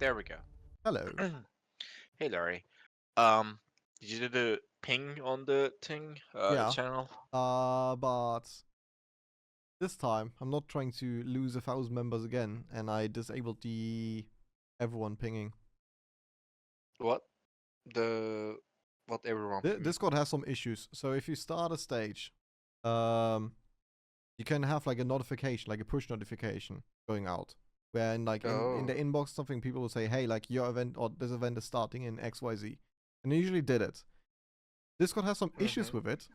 There we go. Hello. Hey, Larry. Um, did you do the ping on the thing, Yeah. channel? But this time I'm not trying to lose 1,000 members again, and I disabled the everyone pinging. What? What everyone pinging? Discord has some issues. So if you start a stage, you can have like a notification, like a push notification going out, where in like in the inbox something people will say, hey, like your event or this event is starting in XYZ, and I usually did it. Discord has some issues with it.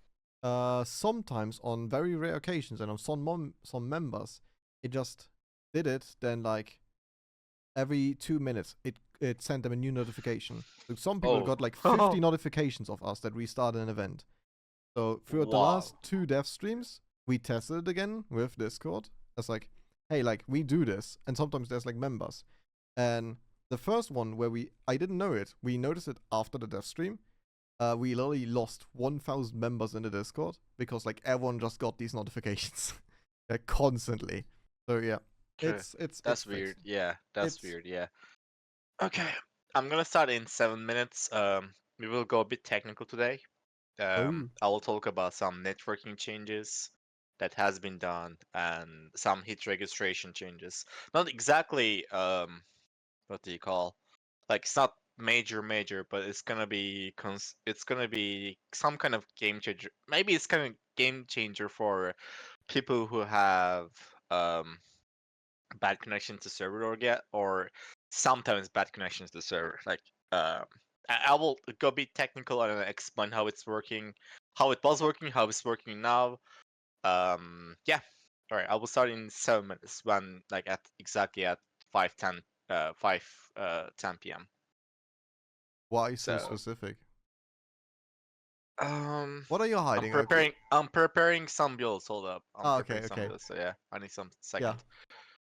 Sometimes on very rare occasions and on some members, it just did it. Then like every 2 minutes, it sent them a new notification. So some people got like 50 notifications of us that we started an event. So throughout the last 2 dev streams, we tested it again with Discord. It's like, hey, like we do this, and sometimes there's like members. And the first one where I didn't know it. We noticed it after the dev stream. We literally lost 1,000 members in the Discord because like everyone just got these notifications constantly. So yeah, it's that's weird. Yeah, that's weird. Yeah. Okay, I'm gonna start in 7 minutes. We will go a bit technical today. I will talk about some networking changes that has been done and some hit registration changes. Not exactly what do you call? Like it's not major, but it's gonna be some kind of game changer. Maybe it's kind of game changer for people who have bad connections to server or sometimes bad connections to server. Like I will go a bit technical and explain how it's working, how it was working, how it's working now. Yeah. All right, I will start in 7 minutes when like at exactly at 5:10 10 p.m. Why so specific? What are you hiding? I'm preparing some builds. Hold up. I'm preparing some okay. builds. So yeah, I need some second.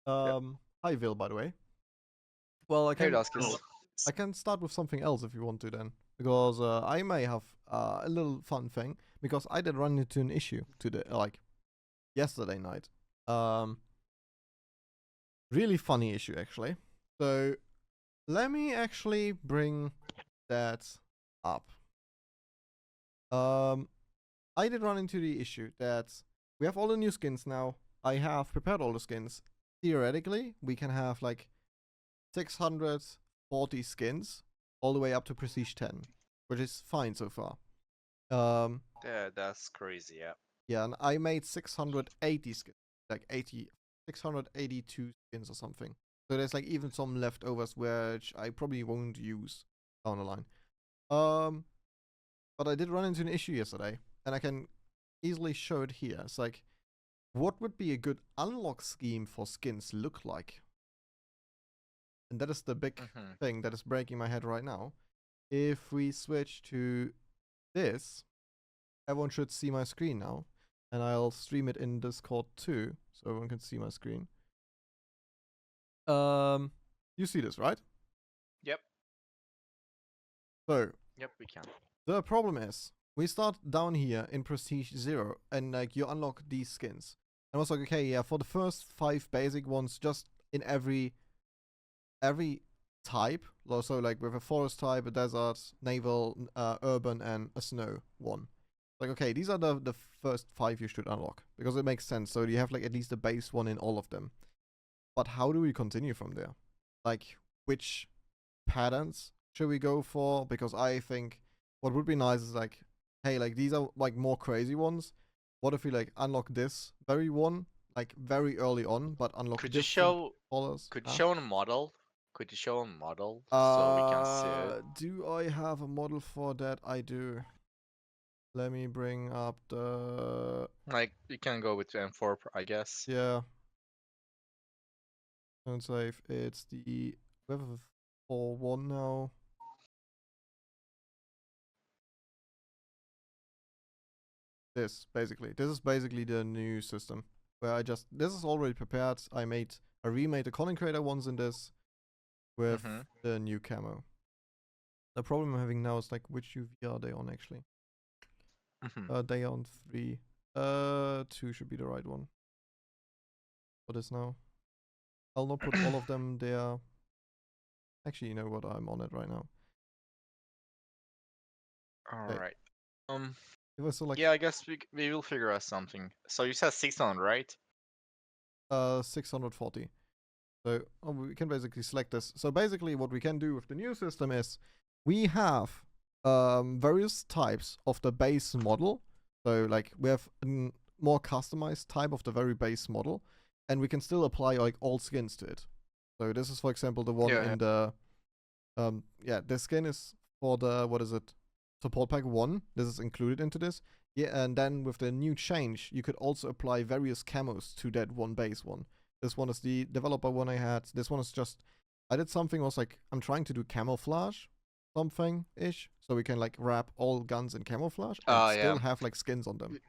Yeah. Hi Vil, by the way. Well, I can start with something else if you want to then, because I may have a little fun thing because I did run into an issue today, like yesterday night. Really funny issue actually. So let me actually bring that up. I did run into the issue that we have all the new skins now. I have prepared all the skins. Theoretically, we can have like 640 skins all the way up to Prestige 10, which is fine so far. Yeah, that's crazy, yeah. Yeah, and I made 680 skins, like 682 skins or something. So there's like even some leftovers which I probably won't use down the line. But I did run into an issue yesterday, and I can easily show it here. It's like, what would be a good unlock scheme for skins look like? And that is the big thing that is breaking my head right now. If we switch to this, everyone should see my screen now. And I'll stream it in Discord too, so everyone can see my screen. You see this, right? Yep. So, yep, we can. The problem is, we start down here in Prestige 0, and like you unlock these skins. And I was like, okay, yeah, for the first 5 basic ones, just in every type, so like with a forest type, a desert, naval, urban, and a snow one. Like, okay, these are the first 5 you should unlock, because it makes sense. So you have like at least a base one in all of them. But how do we continue from there? Like, which patterns should we go for? Because I think what would be nice is like, hey, like these are like more crazy ones. What if we like unlock this very one, like very early on, but unlock Could you show colors? Could you show a model? Could you show a model so we can see it? Do I have a model for that? I do. Let me bring up the... Like, you can go with M4, I guess. Yeah. Don't save. It's the... We have a 4-1 now. This is basically the new system where this is already prepared. I remade the Colin Creator ones in this with the new camo. The problem I'm having now is like, which UV are they on actually? They are on 3. 2 should be the right one. For this now. I'll not put all of them there. Actually, you know what? I'm on it right now. All Okay. right. It was so like Yeah, I guess we will figure out something. So you said 600, right? 640. So we can basically select this. So basically, what we can do with the new system is we have various types of the base model. So like we have a more customized type of the very base model, and we can still apply like all skins to it. So this is, for example, the one in the the skin is for the, what is it, support pack 1. This is included into this. Yeah, and then with the new change, you could also apply various camos to that one base one. This one is the developer one I had. This one is just, I did something was like, I'm trying to do camouflage something-ish. So we can like wrap all guns in camouflage and still have like skins on them.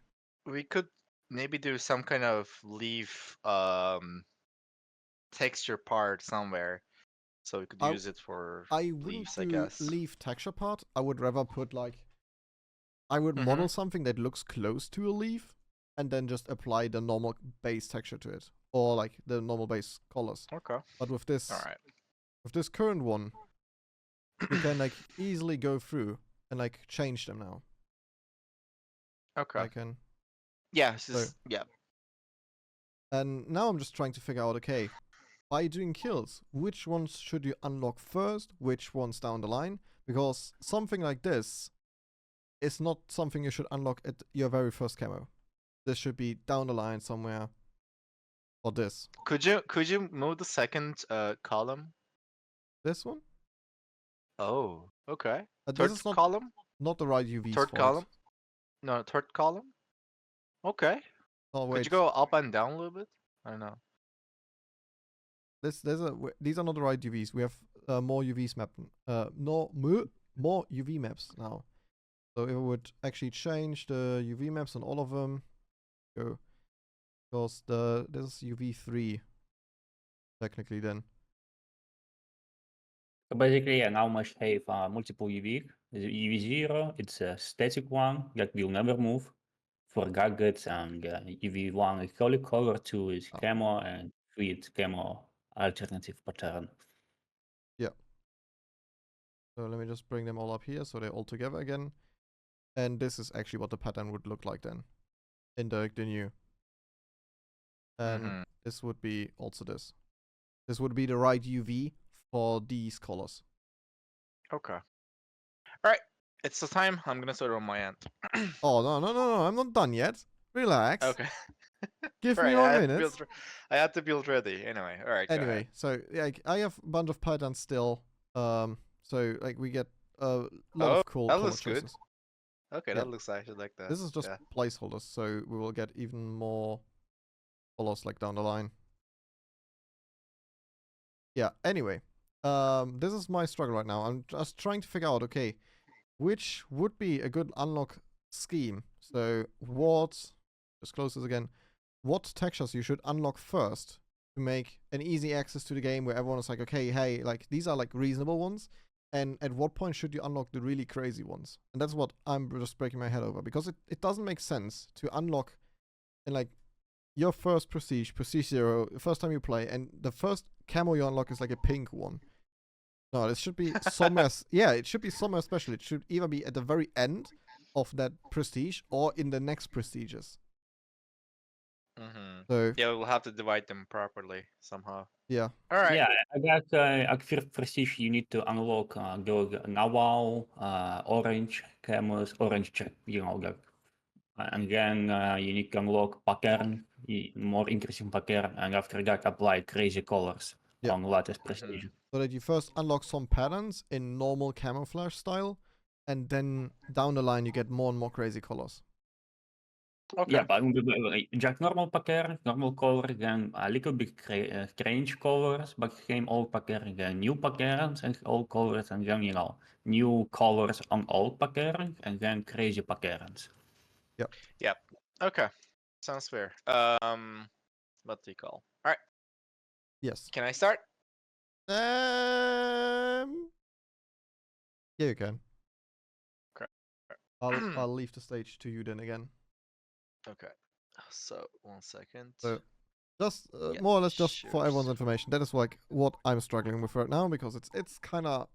We could maybe do some kind of leaf texture part somewhere. So we could use it for I wouldn't leaves, I do guess. leaf texture part. I would rather put like, I would model something that looks close to a leaf and then just apply the normal base texture to it, or like the normal base colors. Okay. But with this, All right. with this current one, we can like easily go through and like change them now. Okay. I can. Yeah. Yeah. And now I'm just trying to figure out, okay, by doing kills, which ones should you unlock first, which ones down the line? Because something like this is not something you should unlock at your very first camo. This should be down the line somewhere. Or this. Could you move the second column? This one? Oh, okay. This Third is column? not the right UVs Third for column? it. No, third column? Okay. Oh Could wait. you go up and down a little bit? I don't know. These are not the right UVs. We have more UVs map. No, more UV maps now. So if I would actually change the UV maps on all of them, go, because this is UV3 technically then. So basically, I now must have multiple UV. UV0, it's a static one that will never move. For gadgets, and UV1 is solid color, 2 is camo, and 3 is camo alternative pattern. Yeah. So let me just bring them all up here so they're all together again. And this is actually what the pattern would look like then in the new. And this would be also this. This would be the right UV for these colors. Okay. All right. It's the time. I'm gonna start on my end. Oh no! I'm not done yet. Relax. Okay. Give me 1 minute. I had to build ready. Anyway, all right. Anyway, so like I have a bunch of patterns still. So like we get a lot of cool color choices. Good. Okay, that looks actually like that. This is just placeholders, so we will get even more colors like down the line. Yeah. Anyway, this is my struggle right now. I'm just trying to figure out, okay, which would be a good unlock scheme. So what? Just close this again. What textures you should unlock first to make an easy access to the game where everyone is like, okay, hey, like these are like reasonable ones, and at what point should you unlock the really crazy ones? And that's what I'm just breaking my head over, because it doesn't make sense to unlock in like your first prestige 0, the first time you play, and the first camo you unlock is like a pink one. No, this should be somewhere. Yeah, it should be somewhere special. It should either be at the very end of that prestige or in the next prestiges. So yeah, we'll have to divide them properly somehow. Yeah. All right. Yeah, I guess at first prestige you need to unlock the naval, orange camos, orange, that. And then you need to unlock pattern, more interesting pattern, and after that apply crazy colors on latest prestige. So that you first unlock some patterns in normal camouflage style, and then down the line you get more and more crazy colors. Okay. Yeah, but just normal pattern, normal color, then a little bit strange colors, but geen old pattern, then new patterns and old colors, and then, new colors on old patterns, and then crazy patterns. Yep. Okay. Sounds fair. What do you call? All right. Yes. Can I start? Yeah, you can. Okay. I'll leave the stage to you then again. Okay. So 1 second. So Just more or less, just for everyone's information, that is like what I'm struggling with right now because it's kind of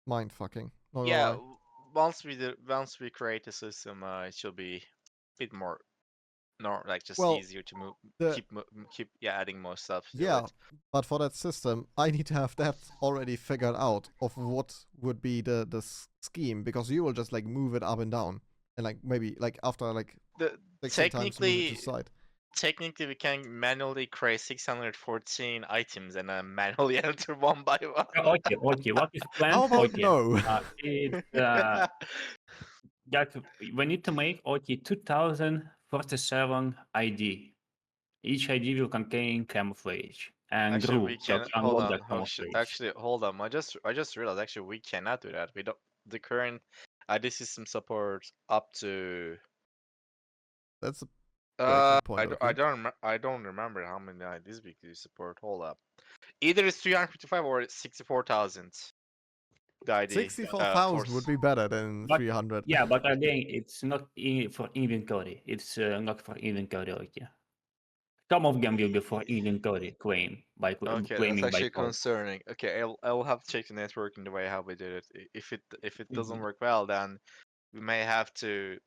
mind fucking. Yeah, once we create a system, it should be a bit more, like just easier to move, keep adding more stuff to it. But for that system, I need to have that already figured out of what would be the scheme, because you will just like move it up and down, and like maybe like after like 16 times move it to the side. Technically, we can manually create 614 items and then manually enter one by one. Okay. What is planned? How about no? We need to make 2047 ID. Each ID will contain camouflage and actually, rule we can unlock that camouflage. Actually, hold on. I just realized actually we cannot do that. We don't. The current ID system supports up to. That's a I don't remember how many IDs we do support. Hold up. Either it's 355 or it's 64,000. The ID. 64,000 would be better than 300. Yeah, but again, it's not for inventory. It's not for inventory. Okay. Some of them will be for inventory claim by claiming. Okay, that's actually concerning. Okay, I will have to check the networking the way how we did it. If it doesn't work well, then we may have to,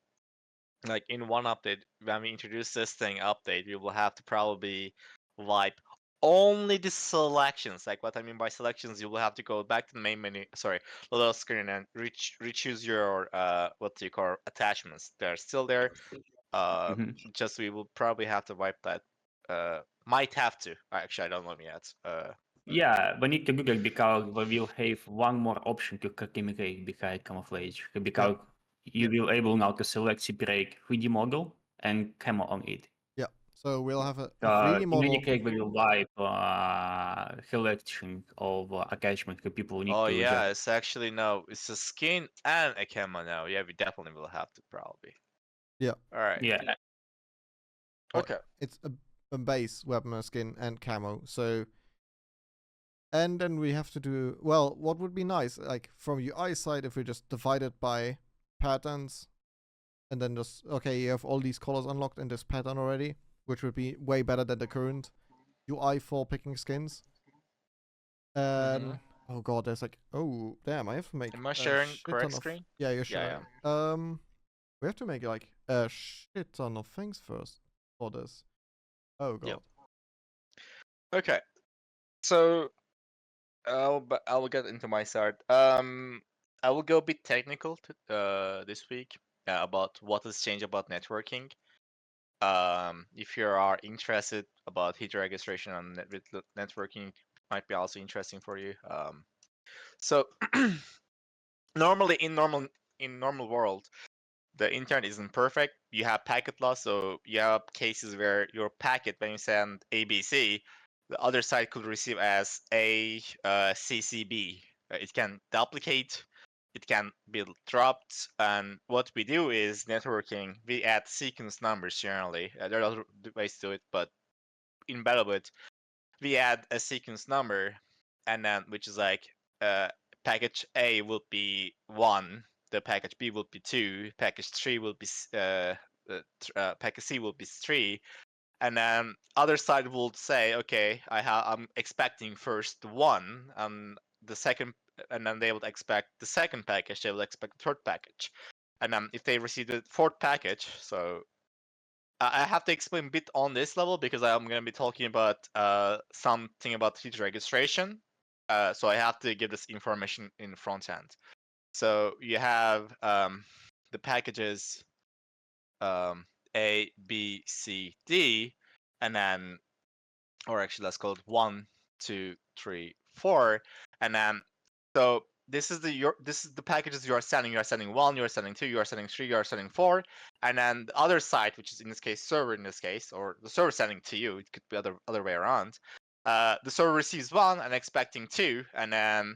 like in one update when we introduce this thing update, we will have to probably wipe only the selections. Like what I mean by selections, you will have to go back to the main menu, load screen, and re-choose your what do you call attachments. They're still there. Just we will probably have to wipe that. Might have to. Actually, I don't know yet. Yeah, we need to Google because we will have one more option to communicate behind camouflage. Because you will able now to select separate 3D model and camo on it. Yeah, so we'll have a 3D model. In any case, we will wipe selection of attachment because people need to. Yeah, it's actually no, it's a skin and a camo now. Yeah, we definitely will have to probably. Yeah. All right. Yeah. Okay. It's a base weapon, skin, and camo. So. And then we have to do, well, what would be nice, like from UI side, if we just divide it by patterns, and then just, okay, you have all these colors unlocked in this pattern already, which would be way better than the current UI for picking skins. And, oh god, there's like, oh, damn, I have to make Am I sharing correct screen? Yeah, you're sharing. Yeah. We have to make like a shit ton of things first for this. Oh god. Yep. Okay. So, I will get into my side. I will go a bit technical this week about what has changed about networking. If you are interested about Hit registration on networking, it might be also interesting for you. So normally in normal world, the internet isn't perfect. You have packet loss, so you have cases where your packet, when you send ABC, the other side could receive as CCB. It can duplicate, it can be dropped, and what we do is networking. We add sequence numbers generally. There are other ways to do it, but in BattleBit, we add a sequence number, and then which is like package A will be 1, the package B will be 2, package 3 will be package C will be 3, and then other side will say, okay, I'm expecting first 1, and the second, and then they would expect the second package, they will expect the third package, and then if they receive the fourth package, so I have to explain a bit on this level because I'm going to be talking about something about Hit registration. So I have to give this information in the front end. So you have the packages A, B, C, D, and then, or actually let's call it 1, 2, 3, 4, and then so this is the packages you are sending. You are sending 1, you are sending 2, you are sending 3, you are sending 4, and then the other side, which is in this case server, in this case, or the server sending to you. It could be other way around. The server receives 1 and expecting 2, and then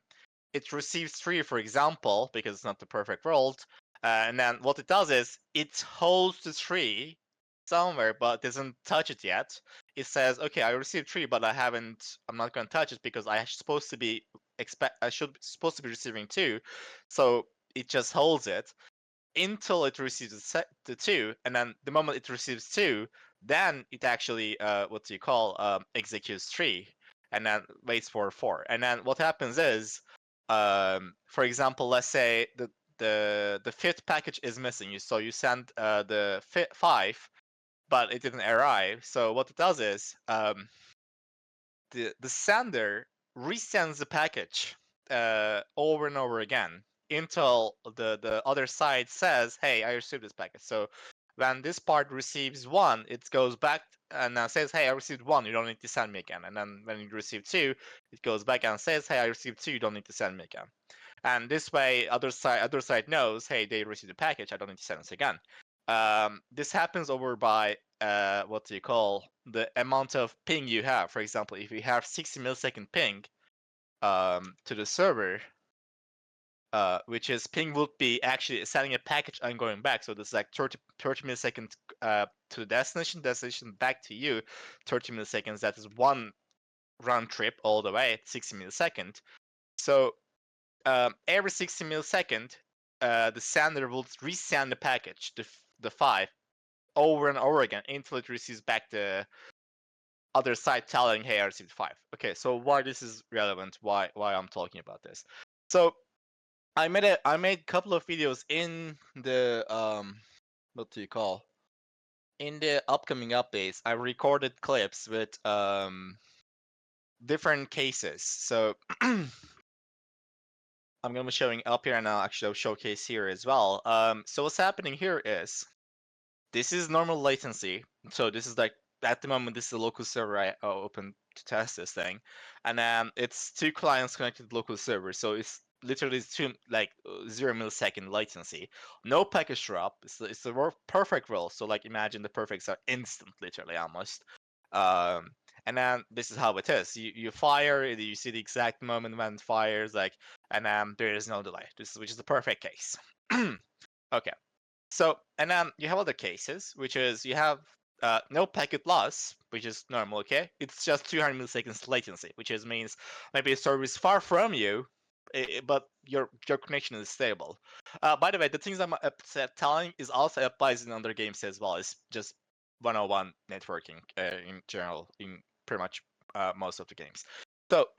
it receives 3, for example, because it's not the perfect world. And then what it does is it holds the 3 somewhere, but doesn't touch it yet. It says, okay, I received 3, but I'm not going to touch it because I'm supposed to be supposed to be receiving 2, so it just holds it until it receives the 2, and then the moment it receives 2, Then it actually executes 3 and then waits for 4. And then what happens is, for example, let's say the fifth package is missing. So you send the 5, but it didn't arrive. So what it does is the sender resends the package over and over again until the other side says, "Hey, I received this package." So when this part receives 1, it goes back and says, "Hey, I received 1. You don't need to send me again." And then when you receive 2, it goes back and says, "Hey, I received 2. You don't need to send me again." And this way, other side knows, "Hey, they received the package. I don't need to send this again." This happens over by the amount of ping you have. For example, if you have 60 millisecond ping to the server, which is ping would be actually sending a package and going back. So this is like 30 milliseconds to the destination back to you, 30 milliseconds. That is one round trip all the way at 60 milliseconds. So every 60 millisecond, the sender will resend the package, the 5, over and over again until it receives back the other side telling, "Hey, I received 5." Okay, so why this is relevant? Why I'm talking about this? So I made a couple of videos in the in the upcoming updates. I recorded clips with different cases. So I'm gonna be showing up here, and I'll actually showcase here as well. So what's happening here is this is normal latency. So this is like at the moment this is a local server I opened to test this thing, and it's 2 clients connected to the local server. So it's literally 0 millisecond latency. No package drop. It's the perfect roll. So like imagine the perfects are instant, literally almost. And then this is how it is. You fire, you see the exact moment when it fires, like, and then there is no delay. Which is the perfect case. Okay. So, and then you have other cases, which is you have no packet loss, which is normal, okay? It's just 200 milliseconds latency, which means maybe a server is far from you, but your connection is stable. By the way, the things I'm telling is also applies in other games as well. It's just 101 networking in general in pretty much most of the games. So,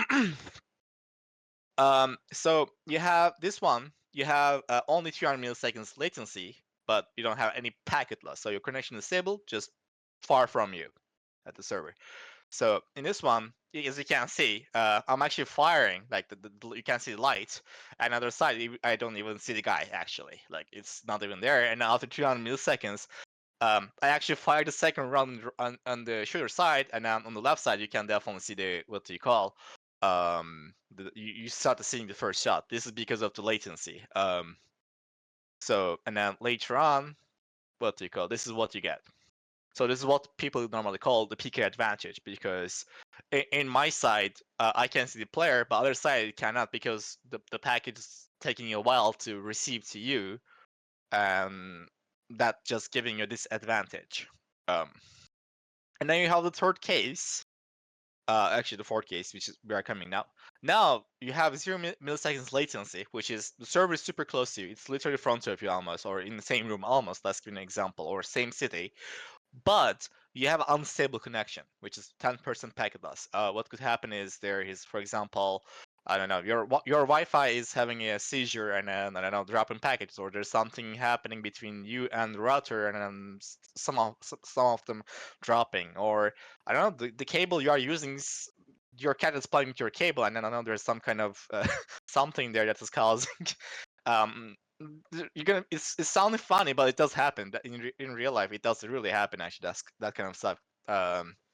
so you have this one. You have only 300 milliseconds latency, but you don't have any packet loss. So your connection is stable, just far from you at the server. So in this one, as you can see, I'm actually firing. Like you can see the light, and on the other side, I don't even see the guy actually. Like it's not even there. And after 300 milliseconds, I actually fired the second round on the shooter side, and then on the left side, you can definitely see you start seeing the first shot. This is because of the latency. So and then later on, this is what you get. So this is what people normally call the PK advantage, because in my side I can see the player, but other side cannot, because the package is taking a while to receive to you, and that just giving you this advantage. And then you have the third case. Actually, the fourth case, which is we are coming now. Now you have 0 milliseconds latency, which is the server is super close to you. It's literally in front of you almost, or in the same room almost. Let's give you an example, or same city, but you have unstable connection, which is 10% packet loss. What could happen is there is, for example, I don't know, your Wi-Fi is having a seizure and then I don't know, dropping packets, or there's something happening between you and the router, and then some of them dropping, or I don't know, the cable you are using, your cat is playing with your cable, and then I know there's some kind of something there that is causing um, it's sounding funny, but it does happen. In real life, it does really happen. Actually, that kind of stuff.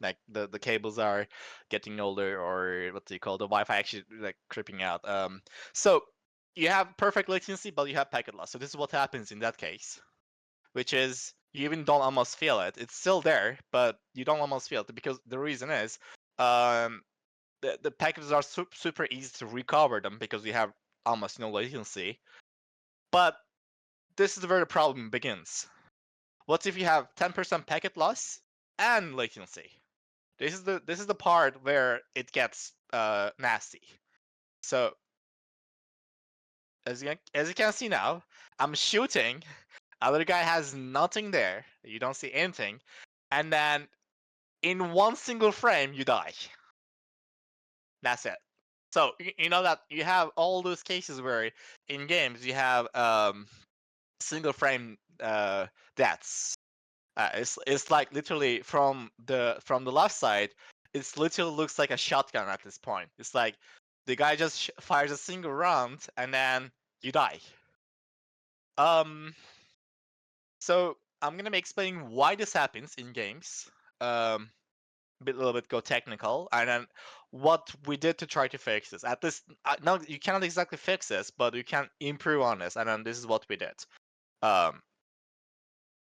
Like the cables are getting older, or what do you call the Wi-Fi actually like creeping out. So you have perfect latency, but you have packet loss. So this is what happens in that case, which is you even don't almost feel it. It's still there, but you don't almost feel it, because the reason is the packages are super easy to recover them because you have almost no latency. But this is where the problem begins. What if you have 10% packet loss and latency? This is the part where it gets nasty. So as you can see now, I'm shooting. Other guy has nothing there. You don't see anything, and then in one single frame you die. That's it. So you know that you have all those cases where in games you have single frame deaths. It's like literally from the left side, it literally looks like a shotgun at this point. It's like the guy just fires a single round and then you die. So I'm gonna be explaining why this happens in games. A little bit go technical, and then what we did to try to fix this. At least, no, you cannot exactly fix this, but you can improve on this, and then this is what we did.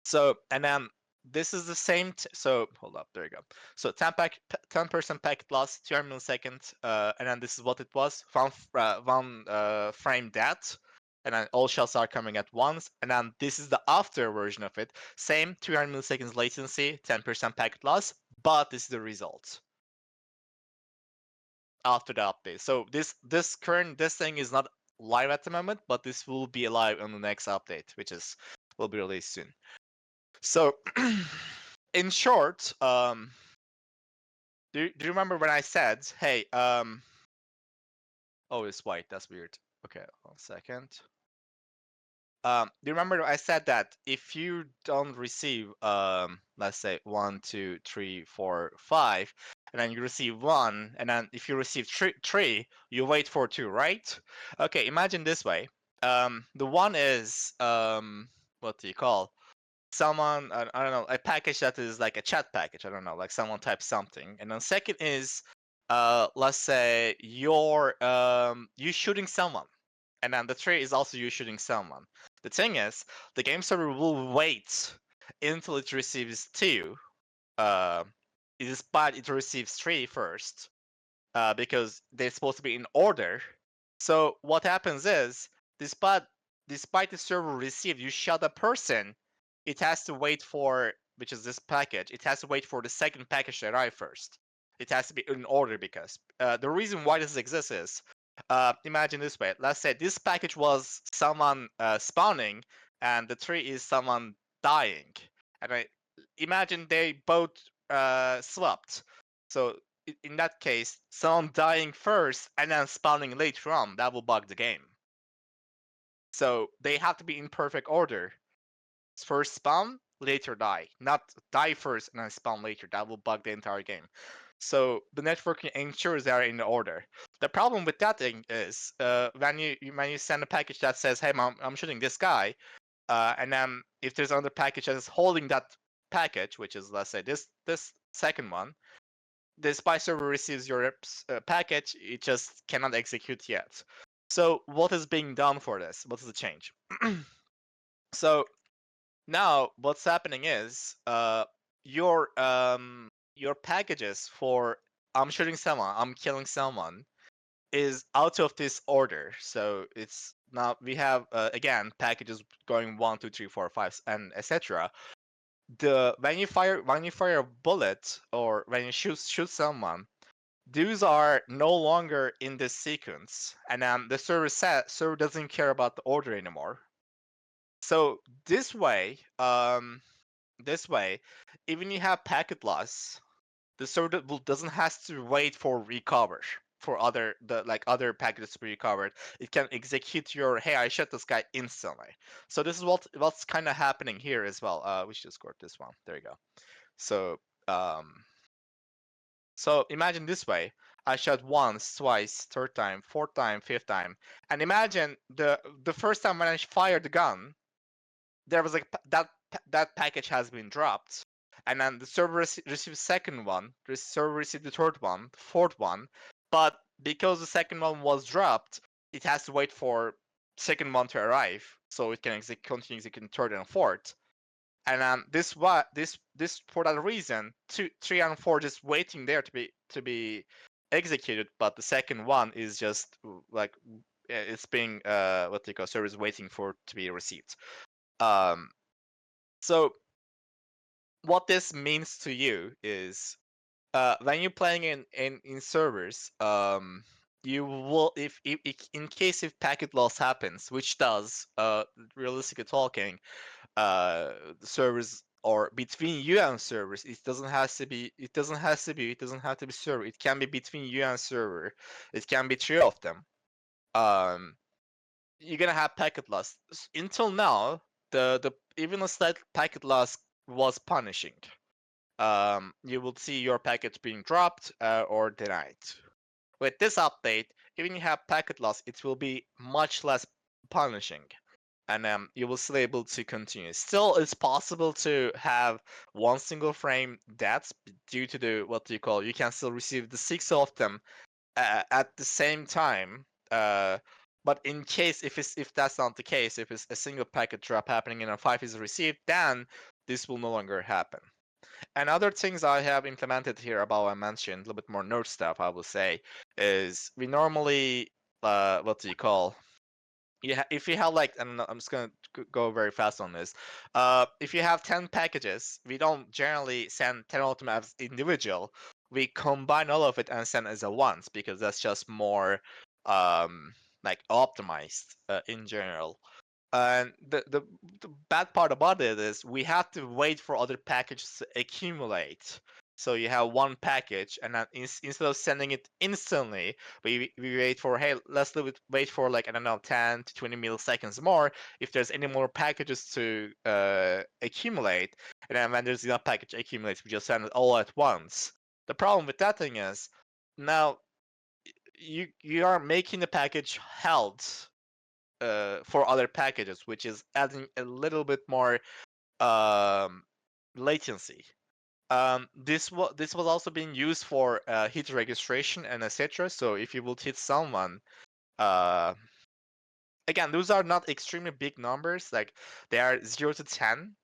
So, and then this is the same. So hold up, there you go. So 10% packet loss, 200 milliseconds, and then this is what it was. One frame that, and then all shells are coming at once. And then this is the after version of it. Same 200 milliseconds latency, 10% packet loss, but this is the result after the update. So this thing is not live at the moment, but this will be live on the next update, which will be released soon. So, in short, do you remember when I said, hey, oh, it's white, that's weird. Okay, 1 second. Do you remember I said that if you don't receive, let's say 1, 2, 3, 4, 5, and then you receive 1, and then if you receive 3, you wait for 2, right? Okay, imagine this way. The one is, what do you call? Someone, I don't know, a package that is like a chat package. I don't know, like someone types something, and then second is, let's say you're you shooting someone, and then the 3 is also you shooting someone. The thing is, the game server will wait until it receives 2, despite it receives 3 first, because they're supposed to be in order. So what happens is, despite the server received, you shot a person, it has to wait for, which is this package, it has to wait for the second package to arrive first. It has to be in order because the reason why this exists is, imagine this way. Let's say this package was someone spawning, and the 3 is someone dying. And imagine they both swapped. So in that case, someone dying first and then spawning later on, that will bug the game. So they have to be in perfect order. First spawn, later die. Not die first and then spawn later. That will bug the entire game. So the networking ensures they are in order. The problem with that thing is when you send a package that says, "Hey, I'm shooting this guy," and then if there's another package that is holding that package, which is, let's say, this second one, the spy server receives your package, it just cannot execute yet. So what is being done for this? What is the change? So now what's happening is your packages for I'm shooting someone, I'm killing someone is out of this order. So it's now we have again packages going 1, 2, 3, 4, 5, and etc. When you fire a bullet or when you shoot someone, those are no longer in this sequence, and the server doesn't care about the order anymore. So this way, even you have packet loss, the server doesn't have to wait for recover for other packages to be recovered. It can execute your "Hey, I shot this guy" instantly. So this is what's kind of happening here as well. We should score this one. There you go. So So imagine this way. I shot once, twice, third time, fourth time, fifth time. And imagine the first time when I fired the gun, there was that package has been dropped. And then the server received second one, the server received the third one, fourth one. But because the second one was dropped, it has to wait for second one to arrive so it can continue executing third and fourth. And this for that reason, 2, 3, and 4 just waiting there to be executed, but the second one is just like it's being what they call service waiting for to be received. So what this means to you is when you're playing in servers, you will if in case if packet loss happens, which does realistically talking, the servers or between you and servers. It doesn't have to be server. It can be between you and server. It can be three of them. You're gonna have packet loss. Until now, the even a slight packet loss was punishing. You will see your packets being dropped or denied. With this update, even you have packet loss, it will be much less punishing, and you will still able to continue. Still, it's possible to have one single frame deaths due to the what do you call? You can still receive the 6 of them at the same time. But in case if that's not the case, if it's a single packet drop happening and a 5 is received, then this will no longer happen. And other things I have implemented here about I mentioned, a little bit more nerd stuff I will say, is we normally what do you call? If you have like, and I'm just gonna go very fast on this. If you have 10 packages, we don't generally send 10 of them as individual. We combine all of it and send as a once because that's just more like optimized in general. And the bad part about it is we have to wait for other packages to accumulate. So you have one package, and then instead of sending it instantly, we wait for, hey, let's wait for like, I don't know, 10 to 20 milliseconds more if there's any more packages to accumulate. And then when there's enough package accumulates, we just send it all at once. The problem with that thing is now you are making the package held for other packages, which is adding a little bit more latency. This was also being used for hit registration and etc. So if you will hit someone, again, those are not extremely big numbers. Like they are 0 to 10.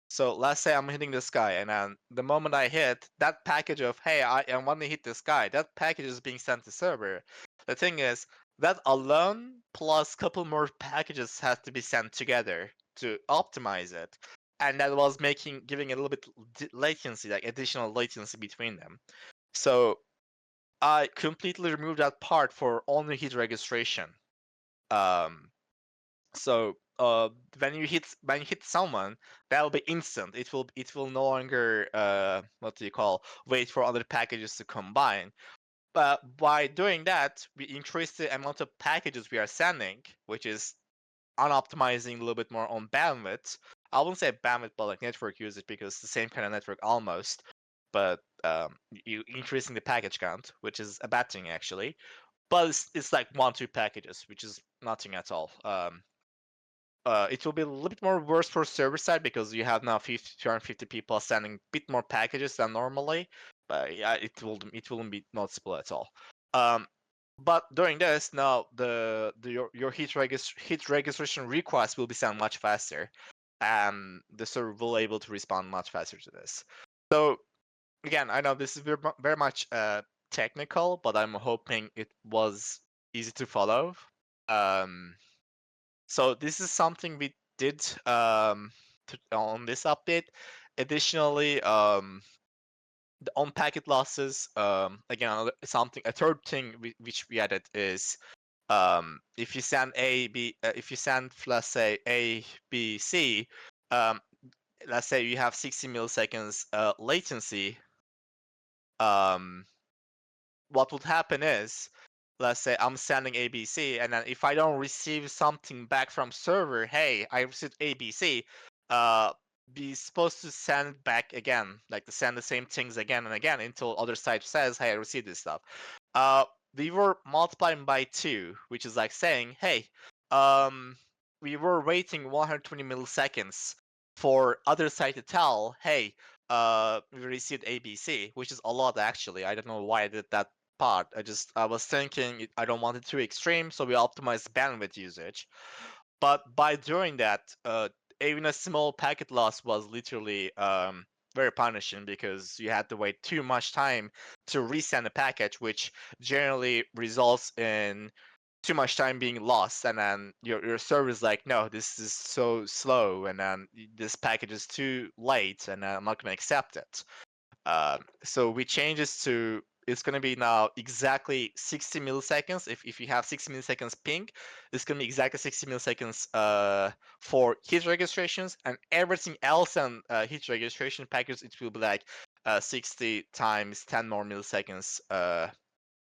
So let's say I'm hitting this guy, and then the moment I hit that package of, hey, I want to hit this guy, that package is being sent to server. The thing is, that alone plus couple more packages have to be sent together to optimize it, and that was giving a little bit latency, like additional latency between them. So I completely removed that part for only hit registration. So when you hit someone, that'll be instant. It will no longer what do you call, wait for other packages to combine. But by doing that, we increase the amount of packages we are sending, which is unoptimizing a little bit more on bandwidth. I wouldn't say bandwidth, but like network usage, because it's the same kind of network almost. But you increasing the package count, which is a bad thing actually. But it's like 1-2 packages, which is nothing at all. It will be a little bit more worse for server side because you have now 250 people sending a bit more packages than normally. But yeah, it wouldn't be noticeable at all. But during this, now your hit registration request will be sent much faster, and the server will able to respond much faster to this. So again, I know this is very much technical, but I'm hoping it was easy to follow. So this is something we did on this update. Additionally, the on packet losses. Again, a third thing which we added is if you send if you send, let's say, A, B, C, let's say you have 60 milliseconds latency. What would happen is, let's say I'm sending ABC, and then if I don't receive something back from server, hey, I received ABC, be supposed to send back again, like to send the same things again and again until other side says, hey, I received this stuff. We were multiplying by 2, which is like saying, hey, we were waiting 120 milliseconds for other side to tell, hey, we received ABC, which is a lot actually. I don't know why I did that part. I was thinking I don't want it too extreme, so we optimized bandwidth usage. But by doing that, even a small packet loss was literally very punishing because you had to wait too much time to resend a package, which generally results in too much time being lost, and then your server is like, no, this is so slow, and then this package is too late, and I'm not going to accept it. So we changed this to it's going to be now exactly 60 milliseconds. If you have 60 milliseconds ping, it's going to be exactly 60 milliseconds for hit registrations, and everything else on hit registration package, it will be like 60 times 10 more milliseconds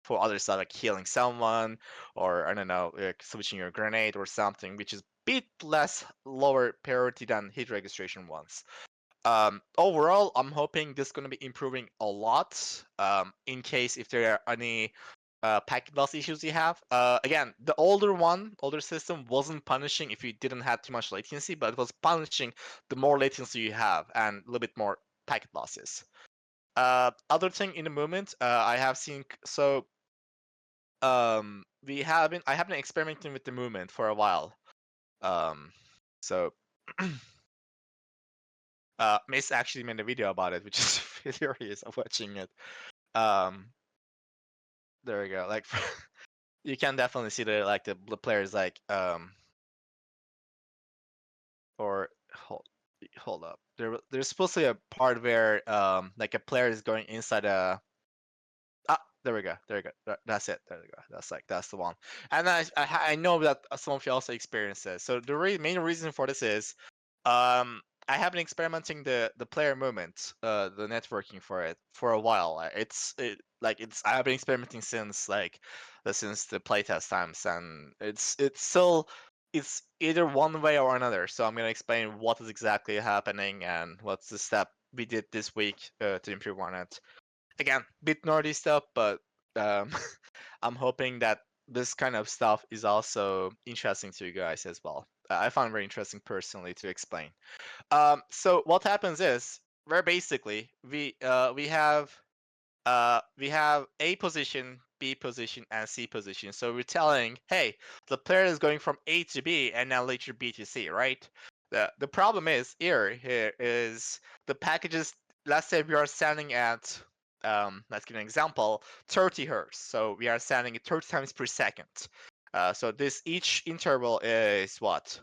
for other stuff like healing someone, or I don't know, switching your grenade or something, which is a bit less lower priority than hit registration ones. Overall, I'm hoping this is going to be improving a lot. In case if there are any packet loss issues you have. Again, the older system wasn't punishing if you didn't have too much latency, but it was punishing the more latency you have and a little bit more packet losses. Other thing in the movement, I have seen I have been experimenting with the movement for a while. So Mace actually made a video about it, which is hilarious of watching it. There we go. Like you can definitely see the players like or hold up. There's supposed to be a part where like a player is going inside a there we go. There we go. That's it. There we go. That's the one. And I know that some of you also experience this. So the main reason for this is, I have been experimenting the player movement, the networking for it for a while. I have been experimenting since since the playtest times, and it's still it's either one way or another. So I'm gonna explain what is exactly happening and what's the step we did this week to improve on it. Again, bit nerdy stuff, but um, I'm hoping that this kind of stuff is also interesting to you guys as well. I found it very interesting personally to explain. So what happens is, very basically, we have A position, B position, and C position. So we're telling, hey, the player is going from A to B and now later B to C, right? The problem is here is the packages. Let's say we are standing at let's give an example, 30 hertz. So we are standing at 30 times per second. So this each interval is what?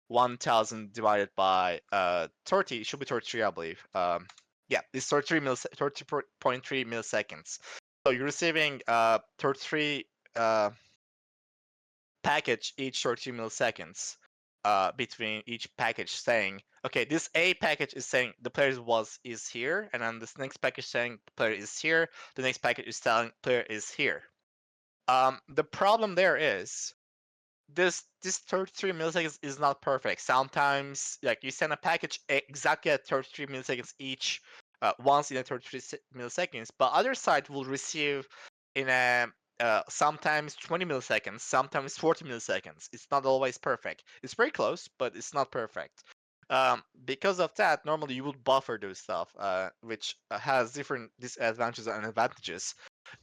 1000 divided by 30. It should be 33, I believe. Yeah, it's 30.3 milliseconds. So you're receiving 33 package each 30 milliseconds between each package saying, okay, this A package is saying the player is here, and then this next package saying the player is here, the next package is telling player is here. The problem there is this 33 milliseconds is not perfect. Sometimes like you send a package exactly at 33 milliseconds each once in a 33 milliseconds, but other side will receive in a sometimes 20 milliseconds, sometimes 40 milliseconds. It's not always perfect. It's very close, but it's not perfect. Because of that, normally you would buffer those stuff, which has different disadvantages and advantages.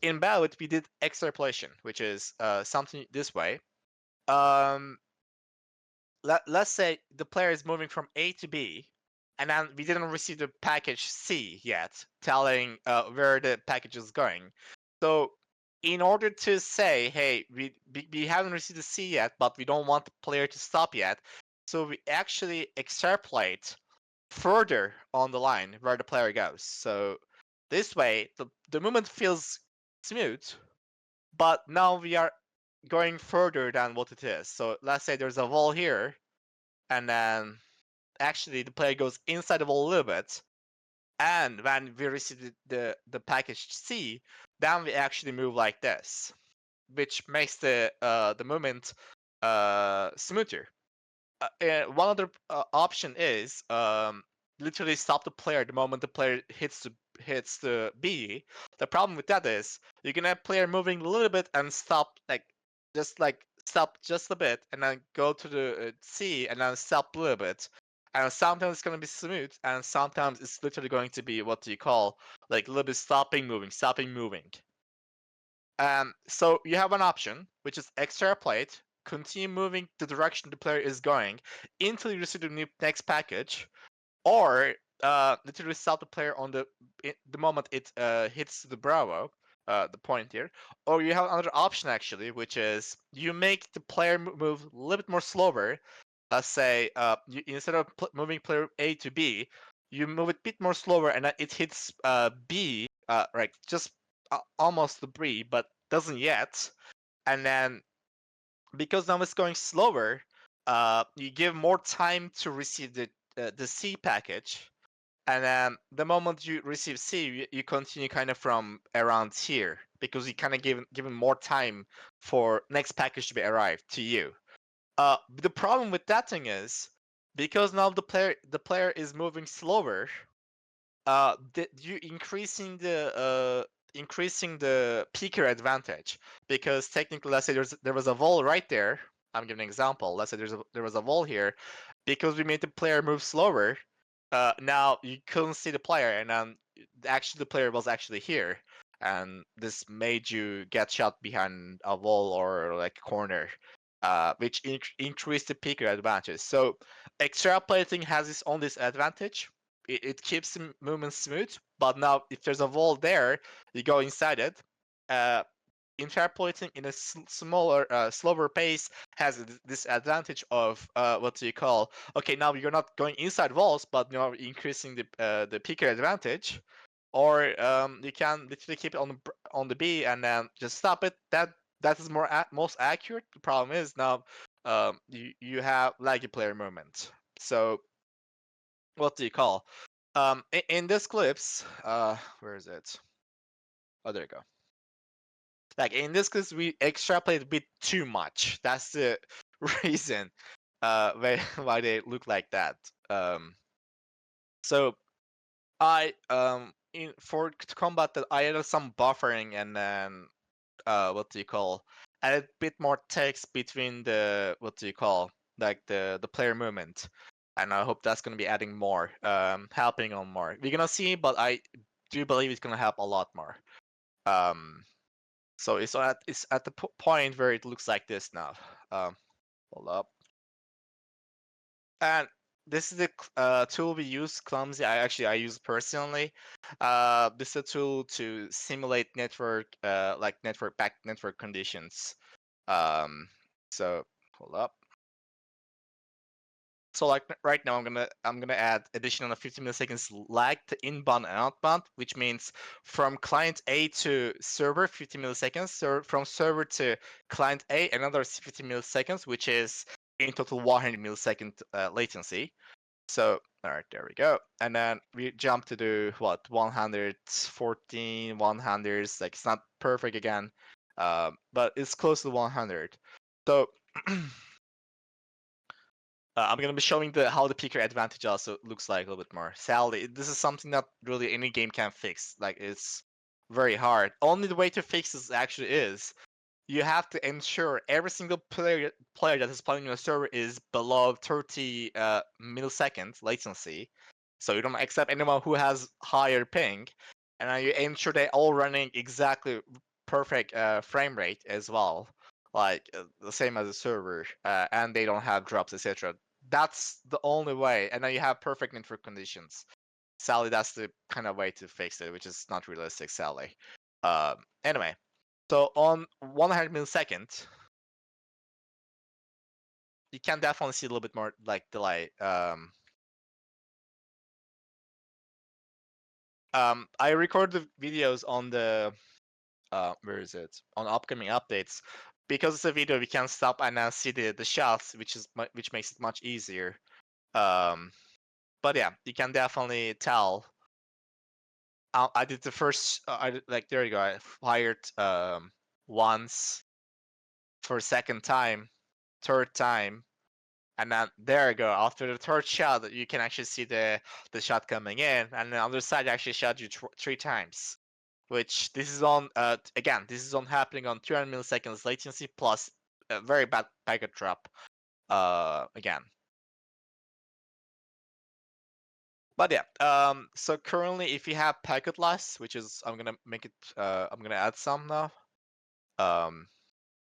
In BattleBit, we did extrapolation, which is something this way. Let's say the player is moving from A to B, and then we didn't receive the package C yet, telling where the package is going. So in order to say, hey, we haven't received the C yet, but we don't want the player to stop yet, so we actually extrapolate further on the line where the player goes. So this way, the movement feels smooth, but now we are going further than what it is. So let's say there's a wall here, and then actually the player goes inside the wall a little bit, and when we receive the package C, then we actually move like this, which makes the movement smoother. One other option is literally stop the player the moment the player hits the B. The problem with that is you're gonna have player moving a little bit and stop stop just a bit and then go to the C and then stop a little bit. And sometimes it's gonna be smooth, and sometimes it's literally going to be what you call like a little bit stopping, moving. So you have an option, which is extrapolate, continue moving the direction the player is going until you receive the next package, or literally stop the player on the moment it hits the Bravo, the point here. Or you have another option actually, which is you make the player move a little bit more slower. Let's say instead of moving player A to B, you move it a bit more slower, and it hits B, right? Just almost debris, but doesn't yet. And then because now it's going slower, you give more time to receive the C package. And then the moment you receive C, you continue kind of from around here because you kind of given more time for next package to be arrived to you. The problem with that thing is because now the player is moving slower. You increasing the peaker advantage because technically, let's say there was a wall right there. I'm giving an example. Let's say there was a wall here, because we made the player move slower. Now you couldn't see the player, and then actually the player was actually here, and this made you get shot behind a wall or like a corner, which increased the peaker advantage. So extrapolating has its own disadvantage. It keeps the movement smooth, but now if there's a wall there, you go inside it. Interpolating in a smaller, slower pace has this advantage of what do you call? Okay, now you're not going inside walls, but you're increasing the peaker advantage. Or you can literally keep it on the B and then just stop it. That is most accurate. The problem is now you have laggy player movement. So what do you call? In this clips, where is it? Oh, there you go. Like in this case, we extrapolate a bit too much. That's the reason why they look like that. So I to combat that, I added some buffering and then what do you call? Added a bit more text between the what do you call? Like the player movement. And I hope that's gonna be adding more, helping on more. We're gonna see, but I do believe it's gonna help a lot more. So it's at the point where it looks like this now. Hold up. And this is the tool we use, Clumsy. I use personally. This is a tool to simulate network, like network conditions. So hold up. So like right now, I'm gonna add additional 50 milliseconds lag to inbound and outbound, which means from client A to server 50 milliseconds, from server to client A another 50 milliseconds, which is in total 100 millisecond latency. So all right, there we go. And then we jump to do what 114, 100s. Like it's not perfect again, but it's close to 100. So. I'm gonna be showing how the peaker advantage also looks like a little bit more. Sadly, this is something that really any game can fix. Like it's very hard. Only the way to fix this actually is you have to ensure every single player that is playing on the server is below 30 milliseconds latency. So you don't accept anyone who has higher ping, and you ensure they're all running exactly perfect frame rate as well, like the same as a server, and they don't have drops, etc. That's the only way, and then you have perfect network conditions. Sadly, that's the kind of way to fix it, which is not realistic, sadly. Anyway, so on 100 millisecond, you can definitely see a little bit more like delay. I record the videos on the where is it? On upcoming updates. Because it's a video, we can stop and now see the shots, which makes it much easier. But yeah, you can definitely tell. I did the first. There you go. I fired once for a second time, third time, and then there you go. After the third shot, you can actually see the shot coming in, and the other side actually shot you 3 times. Which this is on again. This is on happening on 300 milliseconds latency plus a very bad packet drop. Again. But yeah, so currently if you have packet loss, which is I'm gonna add some now.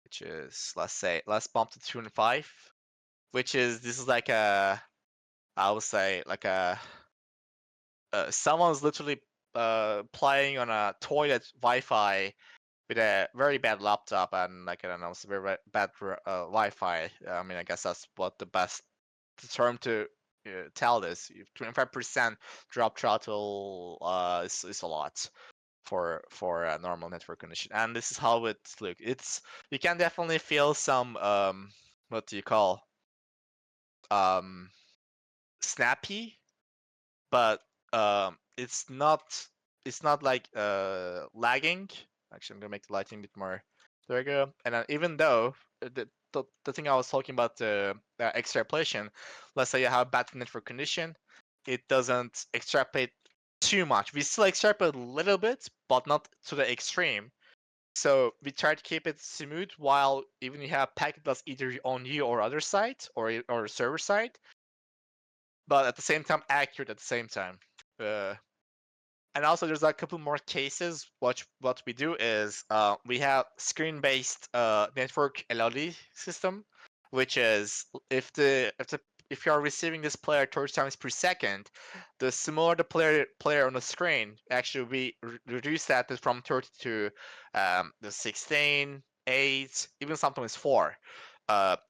Which is let's bump to 205, which is this is like I would say like someone's literally playing on a toilet Wi-Fi with a very bad laptop and like I don't know, it's very bad Wi-Fi. I mean, I guess that's what the best term to tell this. 25% drop throttle is a lot. for a normal network condition. And this is how it looks. You can definitely feel some what do you call snappy, but it's not like lagging. Actually, I'm gonna make the lighting a bit more. There we go. And even though the thing I was talking about, the extrapolation, let's say you have a bad network condition, it doesn't extrapolate too much. We still extrapolate a little bit, but not to the extreme. So we try to keep it smooth while even you have packet that's either on you or other side or server side, but at the same time accurate at the same time. And also there's a couple more cases. What we do is we have screen-based network LLD system, which is if you are receiving this player 30 times per second, the smaller the player on the screen, actually we reduce that from 30 to the 16, 8, even sometimes 4.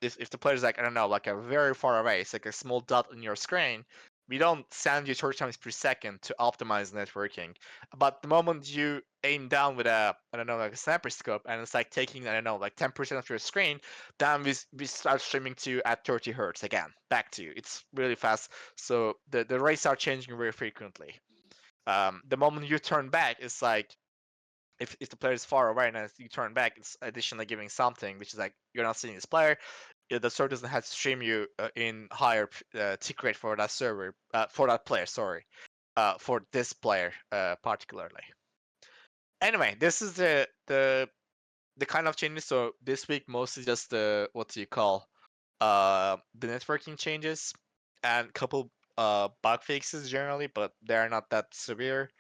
If the player is like, I don't know, like a very far away, it's like a small dot on your screen, we don't send you 30 times per second to optimize networking. But the moment you aim down with a, I don't know, like a sniper scope, and it's like taking, I don't know, like 10% of your screen, then we start streaming to you at 30 hertz again, back to you. It's really fast. So the rates are changing very frequently. The moment you turn back, it's like, if the player is far away and as you turn back, it's additionally giving something, which is like, you're not seeing this player. The server doesn't have to stream you in higher tick rate for that server, for that player, sorry, for this player particularly. Anyway, this is the kind of changes. So this week mostly just the what do you call the networking changes and a couple bug fixes generally, but they're not that severe.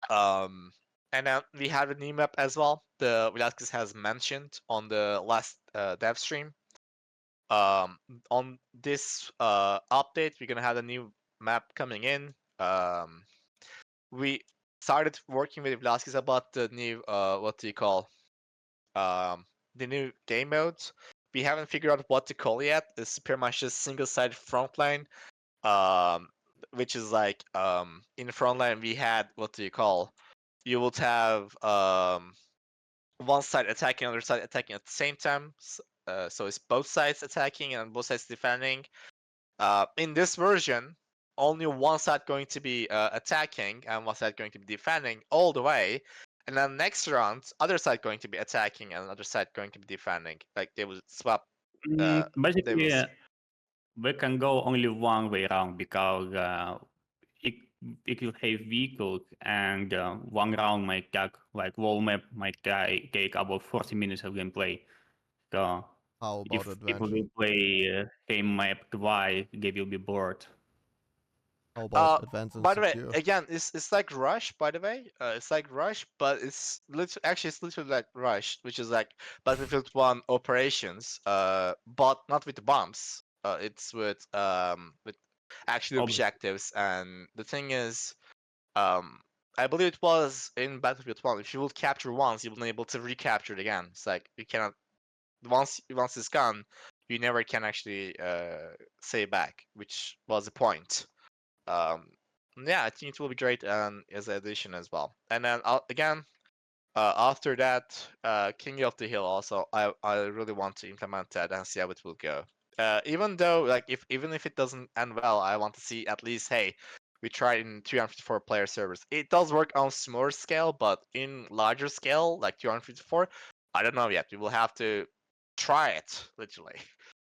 And then we have a new map as well. The Velasquez has mentioned on the last dev stream. On this update, we're gonna have a new map coming in. We started working with Velasquez about the new what do you call the new game modes. We haven't figured out what to call yet. It's pretty much just single-sided frontline. Which is like in the frontline we had what do you call? You would have one side attacking, other side attacking at the same time. So it's both sides attacking and both sides defending. In this version, only one side going to be attacking and one side going to be defending all the way. And then next round, other side going to be attacking and other side going to be defending. Like they will swap. Basically, we can go only one way around because if you have vehicles and one round might take, like wall map might take about 40 minutes of gameplay. So How about if advanced? people will play same map twice, they will be bored. How about advanced and By the way, secure? again, it's like Rush. By the way, it's like Rush, but it's literally like Rush, which is like Battlefield 1 operations, but not with the bombs. It's with actually objectives. And the thing is, I believe it was in Battlefield 1. If you will capture once, you will be able to recapture it again. It's like you cannot once it's gone, you never can actually say back, which was the point. Yeah, I think it will be great as an addition as well. And then again, after that, King of the Hill also, I really want to implement that and see how it will go. Even though, like, even if it doesn't end well, I want to see at least, hey, we tried in 354 player servers. It does work on smaller scale, but in larger scale, like 254, I don't know yet. We will have to try it, literally.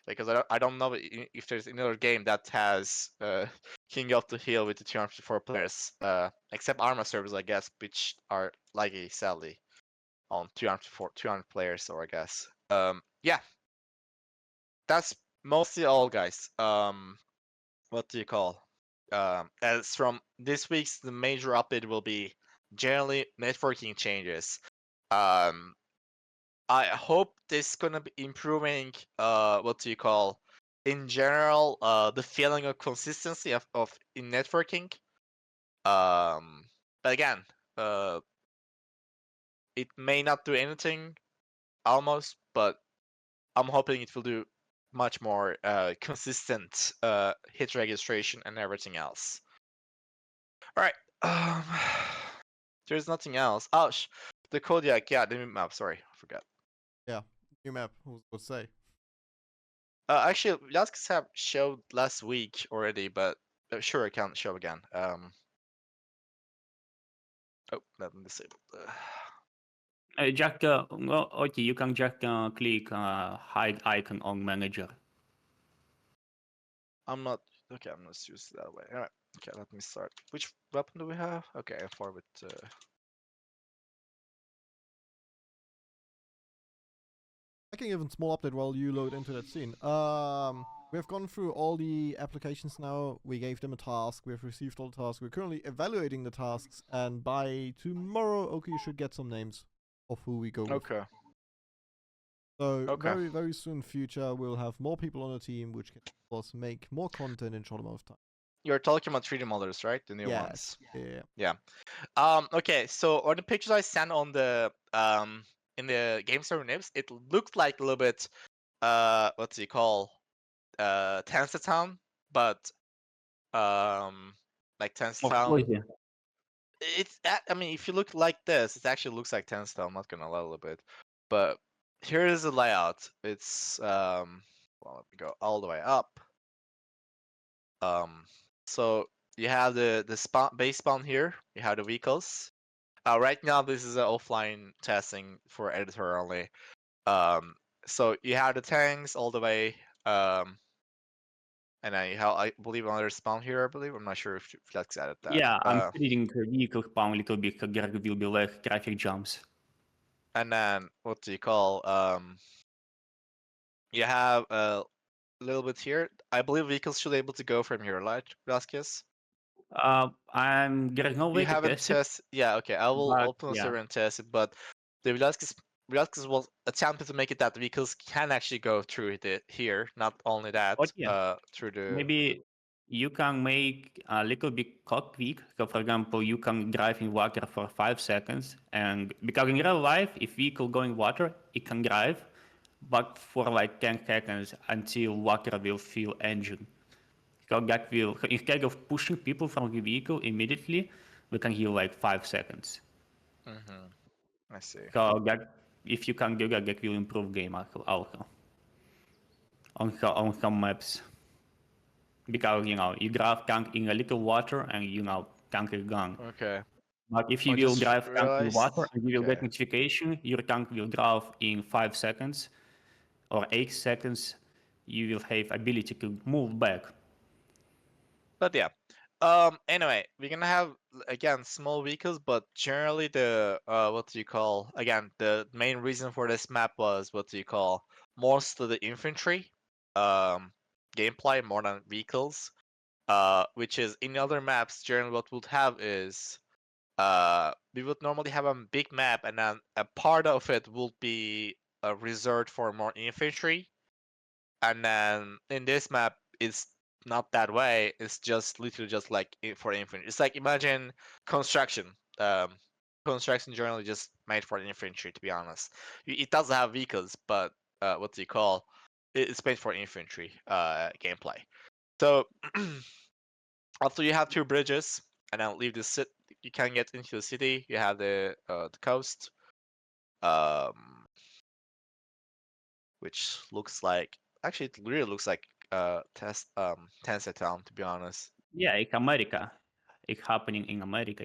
Because I don't know if there's another game that has King of the Hill with the 254 players, except Arma servers, I guess, which are laggy, sadly, on 200 players, or I guess. Yeah, that's mostly all, guys. What do you call? As from this week's, the major update will be generally networking changes. I hope this is gonna be improving what do you call in general the feeling of consistency of in networking. But again, it may not do anything almost, but I'm hoping it will do much more consistent hit registration and everything else. All right. There's nothing else. Oh, the Kodiak. Yeah, the new map. Sorry, I forgot. Yeah, new map. Who would say? Actually, Velasquez have showed last week already, but sure, I can show again. Oh, let me disable. Jack, okay, you can just click hide icon on manager. I'm not. Okay, I'm not used to that way. All right. Okay, let me start. Which weapon do we have? Okay, I forward. I can give a small update while you load into that scene. We have gone through all the applications now. We gave them a task. We have received all the tasks. We're currently evaluating the tasks, and by tomorrow, okay, you should get some names of who we go with. Okay. So very, very soon, future, we'll have more people on the team, which can, of course, make more content in short amount of time. You're talking about 3D models, right? The new Yes. ones. Yeah. Okay. So on the pictures I sent on the in the game server nibs, it looked like a little bit what's it called? Tensa but like Tensa. It's I mean, if you look like this, it actually looks like Tensa. I'm not gonna lie a little bit, but here is the layout. It's well, let me go all the way up. So you have the spawn base spawn here. You have the vehicles. Right now this is an offline testing for editor only. So you have the tanks all the way. And I believe another spawn here. I believe I'm not sure if Flex added that. Yeah, I'm reading vehicle spawn a little bit. There will be less traffic jumps. And then what do you call? You have a little bit here. I believe vehicles should be able to go from here, right, Vasquez? There's no way You to haven't test it. tested. Yeah, okay. I will but, open the yeah. server and test it, but the Velasquez was attempted to make it that vehicles can actually go through it here. Not only that, through the. Maybe you can make a little bit quick. So, for example, you can drive in water for 5 seconds, and because in real life, if vehicle go in water, it can drive, but for like 10 seconds until water will fill engine. So that will, instead of pushing people from the vehicle immediately, we can heal like 5 seconds. I see. So that if you can do that, that will improve game also on some maps. Because you drive tank in a little water and tank is gone. Okay. But if you will drive tank in water and you will get notification, your tank will drive in 5 seconds or 8 seconds. You will have ability to move back. But yeah. Anyway, we're gonna have again small vehicles, but generally the what do you call again the main reason for this map was what do you call most of the infantry gameplay more than vehicles. Which is in other maps generally what we'll have is we would normally have a big map and then a part of it will be reserved for more infantry, and then in this map it's not that way. It's just literally just like for infantry. It's like imagine construction. Construction generally just made for infantry. To be honest, it does have vehicles, but what do you call? It's made for infantry gameplay. So after you have two bridges, and then leave the city, you can get into the city. You have the coast, which looks like actually it really looks like Tennessee town, to be honest. Yeah, it's America. It's happening in America,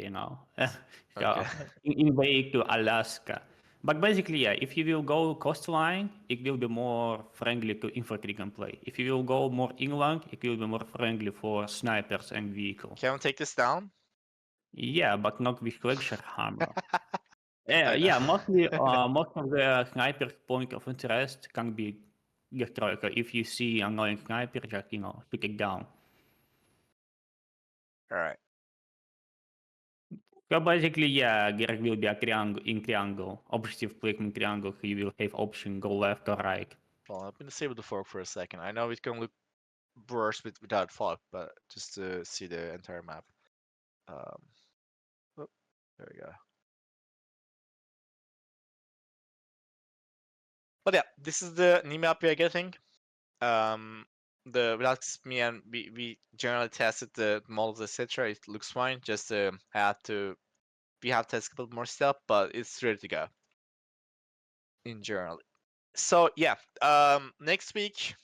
So Okay. in way to Alaska. But basically, yeah, if you will go coastline, it will be more friendly to infantry gameplay. If you will go more inland, it will be more friendly for snipers and vehicles. Can we take this down? Yeah, but not with flagship hammer. I know. Yeah, mostly most of the sniper point of interest can be destroyed. So if you see annoying sniper, just pick it down. All right. So basically, yeah, there will be a triangle, objective placement triangle. So you will have option go left or right. Well, I'm gonna disable the fog for a second. I know it can look worse without fog, but just to see the entire map. Oh, there we go. But yeah, this is the new map we are getting. That's me and we generally tested the models, etc. It looks fine. Just had to we have to test a couple more stuff, but it's ready to go in general. So yeah, next week,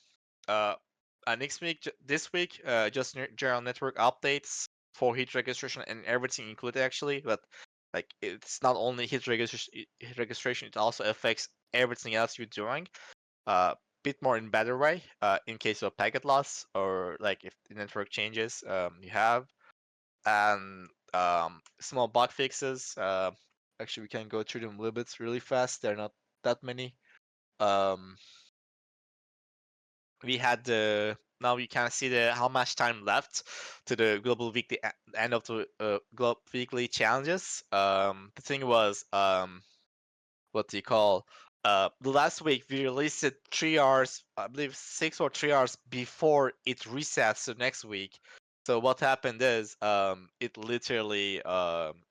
this week, just general network updates for hit registration and everything included actually, but like it's not only hit registration, it also affects everything else you're doing. Bit more in better way, in case of packet loss or like if the network changes, you have, and small bug fixes. Actually, we can go through them a little bit really fast. They're not that many. Um, we had the now you can see the how much time left to the global weekly end of the global weekly challenges. The thing was, what do you call? The last week we released it 3 hours, I believe 6 or 3 hours before it resets the next week. So what happened is, it literally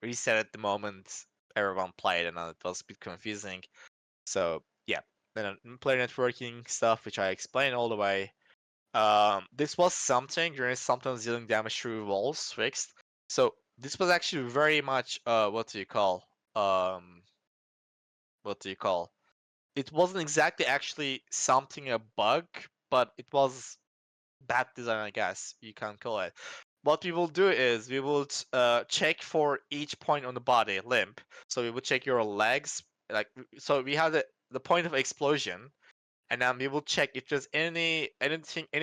reset at the moment everyone played, and it was a bit confusing. So yeah, then player networking stuff, which I explained all the way. This was something during sometimes dealing damage through walls fixed. So this was actually very much what do you call? What do you call? It wasn't exactly actually something a bug, but it was bad design, I guess you can call it. What we will do is we will check for each point on the body limb. So we will check your legs, like so we have the point of explosion, and then we will check if there's any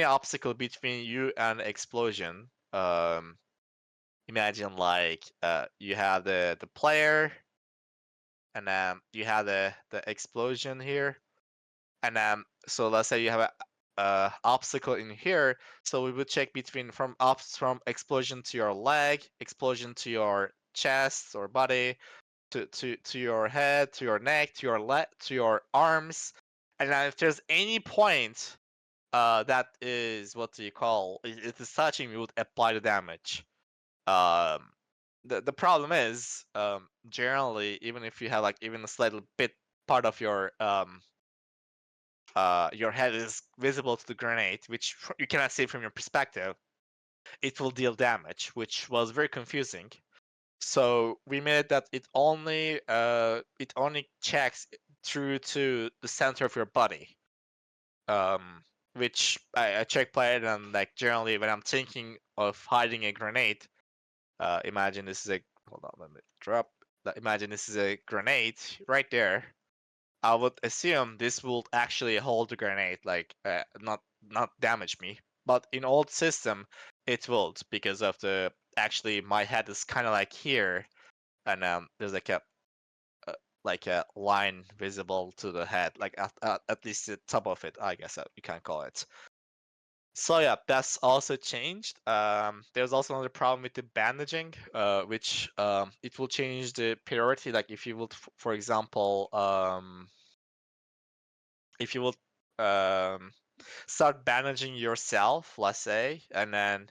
obstacle between you and explosion. Imagine like you have the player, and then you have the explosion here, and so let's say you have a obstacle in here, so we would check between from explosion to your leg, explosion to your chest or body, to your head, to your neck, to your arms, and then if there's any point that is what do you call it is touching, we would apply the damage. um the problem is, generally, even if you have like even a slight bit part of your head is visible to the grenade, which you cannot see from your perspective, it will deal damage, which was very confusing. So we made that it only checks through to the center of your body, which I check played, and like generally when I'm thinking of hiding a grenade, imagine this is a hold on, let me drop. Imagine this is a grenade right there. I would assume this will actually hold the grenade, like not damage me. But in old system, it will, because of the actually my head is kind of like here, and there's like a line visible to the head, like at least the top of it, I guess you can call it. So yeah, that's also changed. There's also another problem with the bandaging, which it will change the priority. Like if you would, for example, if you would start bandaging yourself, let's say, and then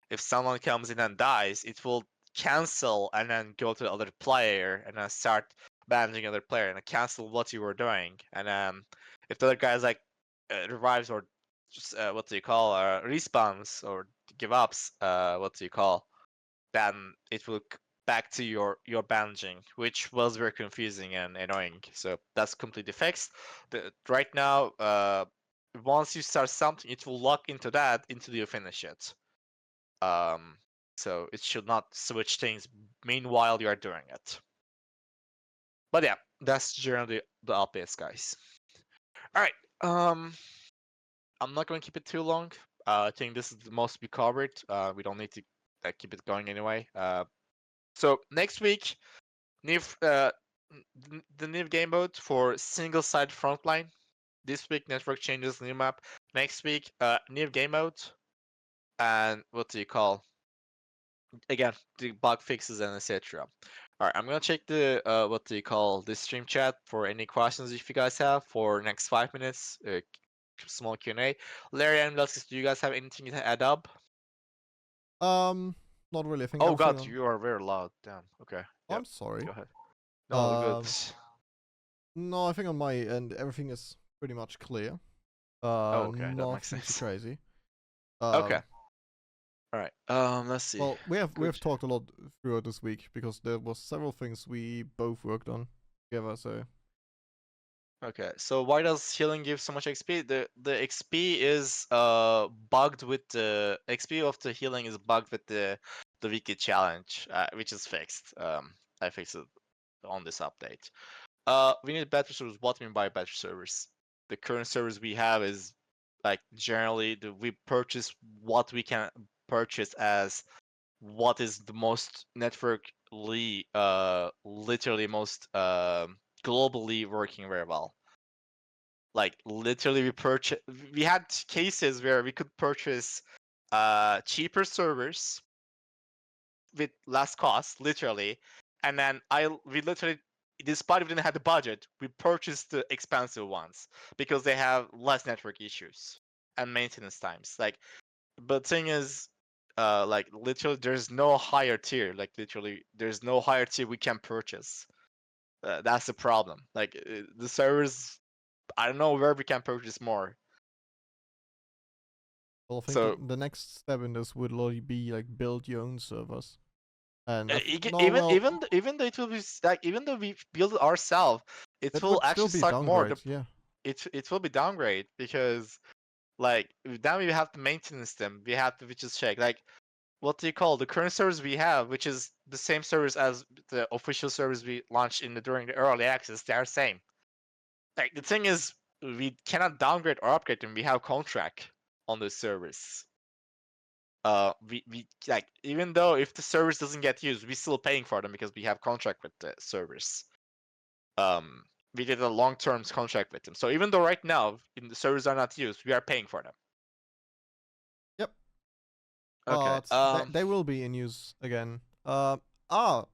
if someone comes in and dies, it will cancel and then go to the other player and then start bandaging other player and cancel what you were doing. And if the other guy's like revives or just what do you call respawns or give ups, what do you call, then it will back to your bandaging, which was very confusing and annoying. So that's completely fixed. Right now, once you start something, it will lock into that until you finish it. So it should not switch things meanwhile you are doing it. But yeah, that's generally the updates, guys. All right. I'm not going to keep it too long. I think this is the most we covered. We don't need to keep it going anyway. So next week, new the new game mode for single side frontline. This week, network changes, new map. Next week, new game mode, and what do you call? Again, the bug fixes and etc. All right, I'm gonna check the what do you call this stream chat for any questions if you guys have for next 5 minutes. Small Q&A. Larry and Velasquez, do you guys have anything to add up? Not really. I think. Oh God, you are very loud. Damn. Okay. Yep. I'm sorry. Go ahead. No, good. No, I think on my end everything is pretty much clear. Okay, that makes Nothing sense. too crazy. Okay. All right. Let's see. Well, we have talked a lot throughout this week because there was several things we both worked on together. So Okay, so why does healing give so much XP? The XP is bugged with the XP of the healing is bugged with the weekly challenge, which is fixed. I fixed it on this update. We need better servers. What do we mean by better servers? The current servers we have is like generally we purchase what we can purchase as what is the most networkly, literally most globally working very well. Like literally, we had cases where we could purchase cheaper servers with less cost, literally, and then we literally, despite we didn't have the budget, we purchased the expensive ones because they have less network issues and maintenance times. Like, but thing is, like literally, there's no higher tier. Like literally, there's no higher tier we can purchase. That's the problem. Like the servers, I don't know where we can purchase more. well, I think the next step in this would literally be like build your own servers. And even though it will be like even though we build it ourselves, it will actually suck more. Yeah. It will be downgrade because like then we have to maintenance them. We have to just check like what do you call the current servers we have, which is the same servers as the official servers we launched during the early access. They are same. Like the thing is, we cannot downgrade or upgrade them. We have contract on those servers. We like even though if the servers doesn't get used, we're still paying for them because we have contract with the servers. We did a long-term contract with them. So even though right now the servers are not used, we are paying for them. Yep. Okay. But they will be in use again.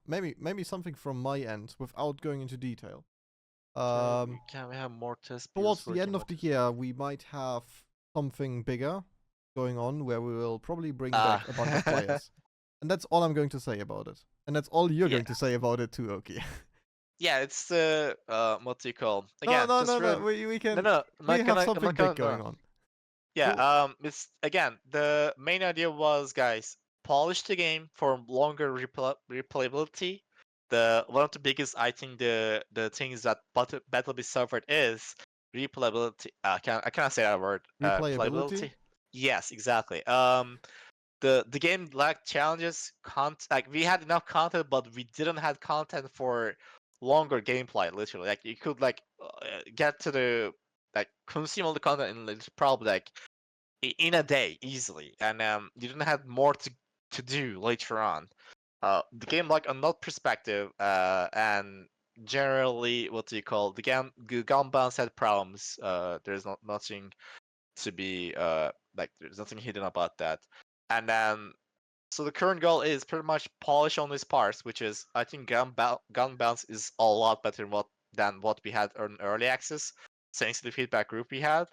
Maybe something from my end without going into detail. Can we have more test? Towards the end of the year, we might have something bigger going on where we will probably bring back a bunch of players. And that's all I'm going to say about it. And that's all you're going to say about it too, Oki. Yeah, it's the what do you call? Again, no. We can. No. We have something big going on. Yeah. It's again the main idea was guys polish the game for longer replayability. One of the biggest I think the things that BattleBit suffered is replayability. I cannot say that word. Replayability. Yes, exactly. The game lacked challenges. Like we had enough content, but we didn't have content for longer gameplay. Literally, like you could like get to the like consume all the content in probably like in a day easily, and you didn't have more to do later on. The game lacked a nut perspective, and generally what do you call the gun balance had problems. There's nothing to be like there's nothing hidden about that. And then so the current goal is pretty much polish on these parts, which is I think gun balance is a lot better than what we had on early access, thanks to the feedback group we had.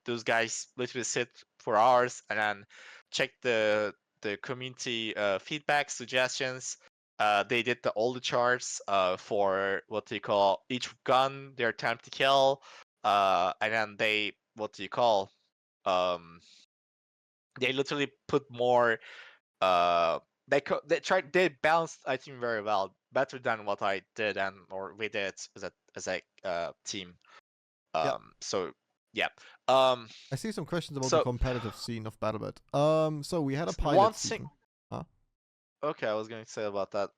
Those guys literally sit for hours and then check the community feedback suggestions. They did all the charts for what do you call each gun, their time to kill, and then they what do you call they literally put more they balanced I think very well, better than what I did or we did as a team. So yeah. I see some questions about the competitive scene of BattleBit. So we had a pilot season. Huh? Okay, I was going to say about that.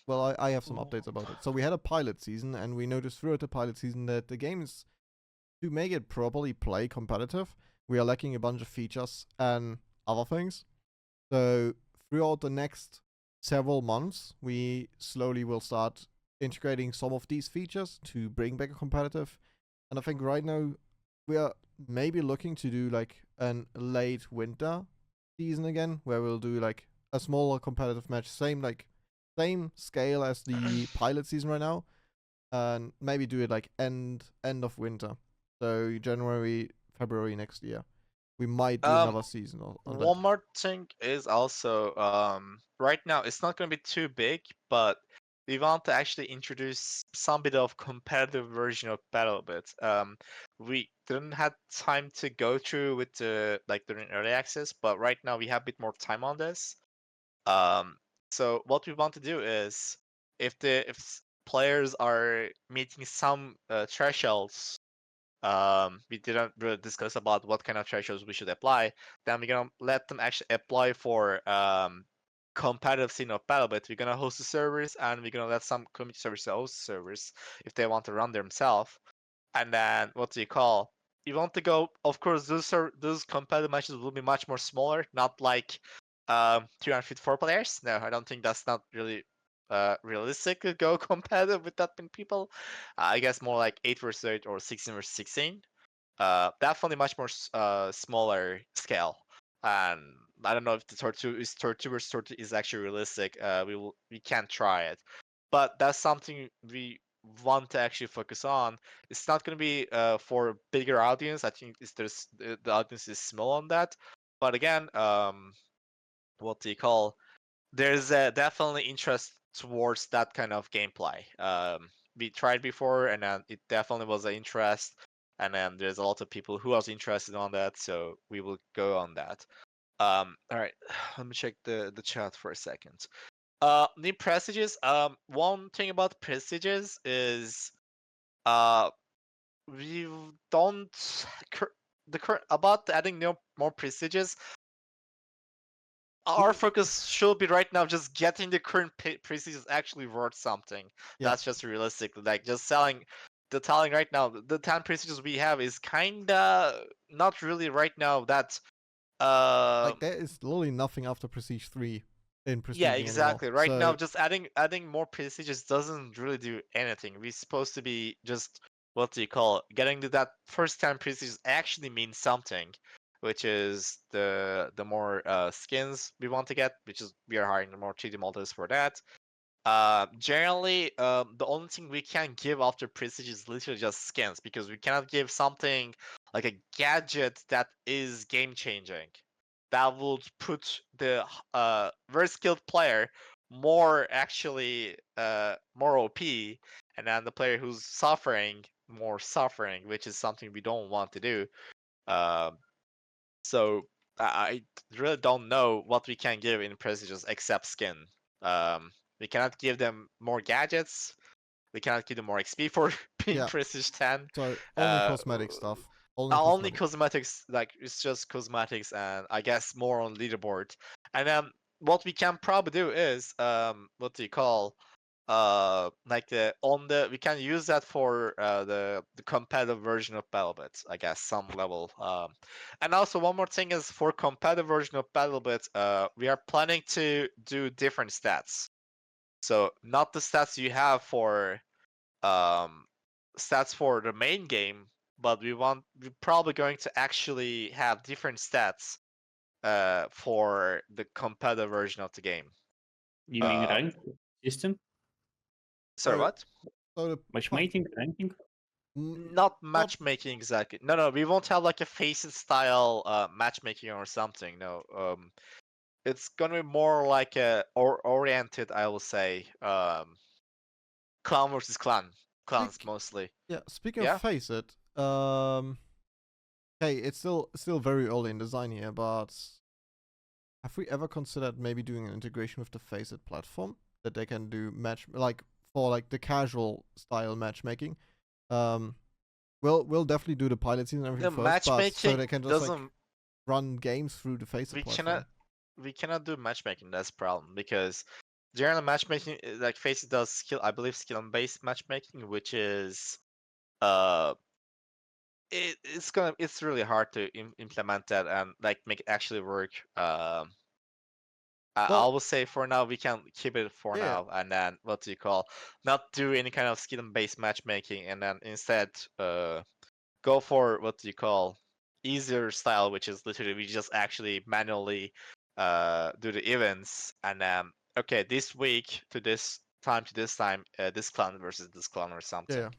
Well, I have some updates about it. So we had a pilot season, and we noticed throughout the pilot season that the game is, to make it properly play competitive, we are lacking a bunch of features and other things. So throughout the next several months, we slowly will start integrating some of these features to bring back a competitive. And I think right now we are maybe looking to do like a late winter season again, where we'll do like a smaller competitive match, same scale as the pilot season right now, and maybe do it like end of winter, so January, February next year. We might do another season. One more thing is also right now it's not going to be too big, but we want to actually introduce some bit of competitive version of BattleBit. We didn't have time to go through with the during early access, but right now we have a bit more time on this. So what we want to do is if players are meeting some thresholds, we didn't really discuss about what kind of thresholds we should apply, then we're gonna let them actually apply for competitive scene of BattleBit. We're gonna host the servers, and we're gonna let some community servers host the servers if they want to run themselves. And then what do you call? You want to go? Of course, those competitive matches will be much more smaller, not like 354 players. No, I don't think that's not really realistic to go competitive with that many people. I guess more like 8 versus 8 or 16 versus 16. Definitely much more smaller scale. And I don't know if the 32 versus 30 is actually realistic. We can't try it, but that's something we want to actually focus on. It's not going to be for a bigger audience. I think the audience is small on that. But again, what do you call? There's definitely interest towards that kind of gameplay. We tried before, and it definitely was an interest. And then there's a lot of people who was interested on that, so we will go on that. All right, let me check the chat for a second. The prestiges. One thing about prestiges is, we don't the current about adding more prestiges. Our focus should be right now just getting the current prestiges actually worth something. Yeah. That's just realistic. Like just telling right now, the 10 prestiges we have is kinda not really right now that Like there is literally nothing after Prestige 3 in Prestige yeah, anymore. exactly. Right now, So just adding more prestiges doesn't really do anything. We're supposed to be just what do you call it? Getting to that first 10 prestiges actually means something, which is the more skins we want to get, which is we are hiring more 3D models for that. Generally, the only thing we can give after prestige is literally just skins, because we cannot give something like a gadget that is game changing. That would put the very skilled player more actually more OP, and then the player who's suffering more suffering, which is something we don't want to do. So I really don't know what we can give in prestiges except skin. We cannot give them more gadgets. We cannot give them more XP for being yeah, Prestige 10. so only cosmetic stuff. Only cosmetics, like it's just cosmetics, and I guess more on leaderboard. And then what we can probably do is what do you call like we can use that for the competitive version of BattleBit, I guess some level. And also one more thing is for competitive version of BattleBit, we are planning to do different stats. So not the stats you have for stats for the main game, but we're probably going to actually have different stats for the competitive version of the game. You mean rank system? Sorry, what? So the Matchmaking, ranking? Not matchmaking exactly. No, we won't have like a facet style matchmaking or something. No, it's gonna be more like a oriented, I will say, clan versus clans mostly. Yeah, speaking Yeah? of Faceit, hey, it's still very early in design here, but have we ever considered maybe doing an integration with the Faceit platform that they can do for like the casual style matchmaking? We'll definitely do the pilot season and everything first, but so they can just like run games through the Faceit platform. We cannot do matchmaking. That's the problem, because general matchmaking, like Faceit does I believe skill based matchmaking, which is it's really hard to implement that and like make it actually work. I will say for now we can keep it for now, and then what do you call, not do any kind of skill based matchmaking, and then instead go for what do you call easier style, which is literally we just actually manually do the events, and then okay, this week to this time this clan versus this clan or something.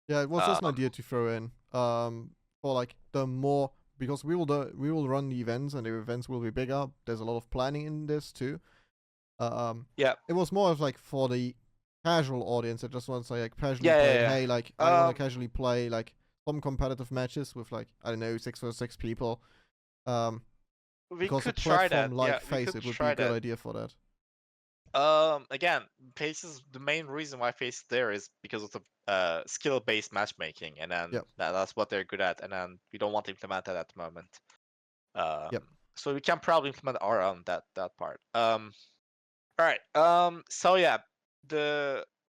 Yeah, it was just an idea to throw in for like the more, because we will run the events and the events will be bigger. There's a lot of planning in this too. Yeah, it was more of like for the casual audience that just wants to like casually Yeah, play. yeah, Hey, like I want to casually play like some competitive matches with like I don't know 6 versus 6 people. We Because a could try that. platform like Yeah, we Face could it would be a try good that. idea for that. Again, Face is the main reason why Face is there is because of the skill-based matchmaking, and then Yep. that's what they're good at, and then we don't want to implement that at the moment. Yep. So we can probably implement our own that part. All right. So yeah,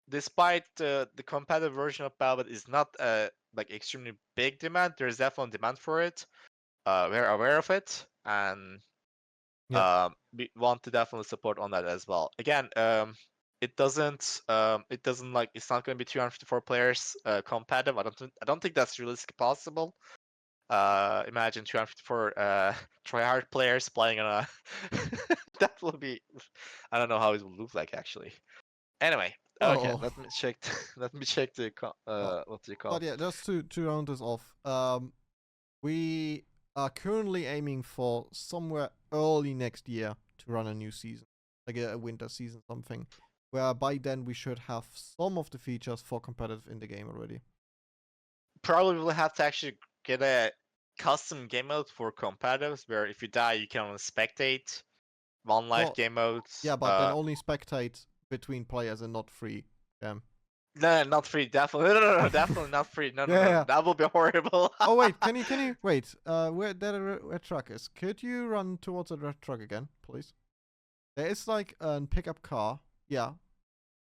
despite the competitive version of BattleBit is not like extremely big demand, there's definitely demand for it. We're aware of it, and we want to definitely support on that as well. Again, it doesn't like it's not going to be 254 players competitive. I don't think that's realistically possible. Imagine 254 tryhard players playing on a that will be I don't know how it will look like actually. Anyway, okay, Oh. let me check let me check the what do you call? But yeah, just to round this off, we are currently aiming for somewhere early next year to run a new season, like a winter season something, where by then we should have some of the features for competitive in the game already. Probably will have to actually get a custom game mode for competitive, where if you die you can only spectate. One life game modes. Yeah, but then only spectate between players and not free. No, not free. Definitely, no, definitely not free. No, Yeah. that will be horrible. Oh wait, can you wait? Where that red truck is? Could you run towards the red truck again, please? There is like a pickup car. Yeah.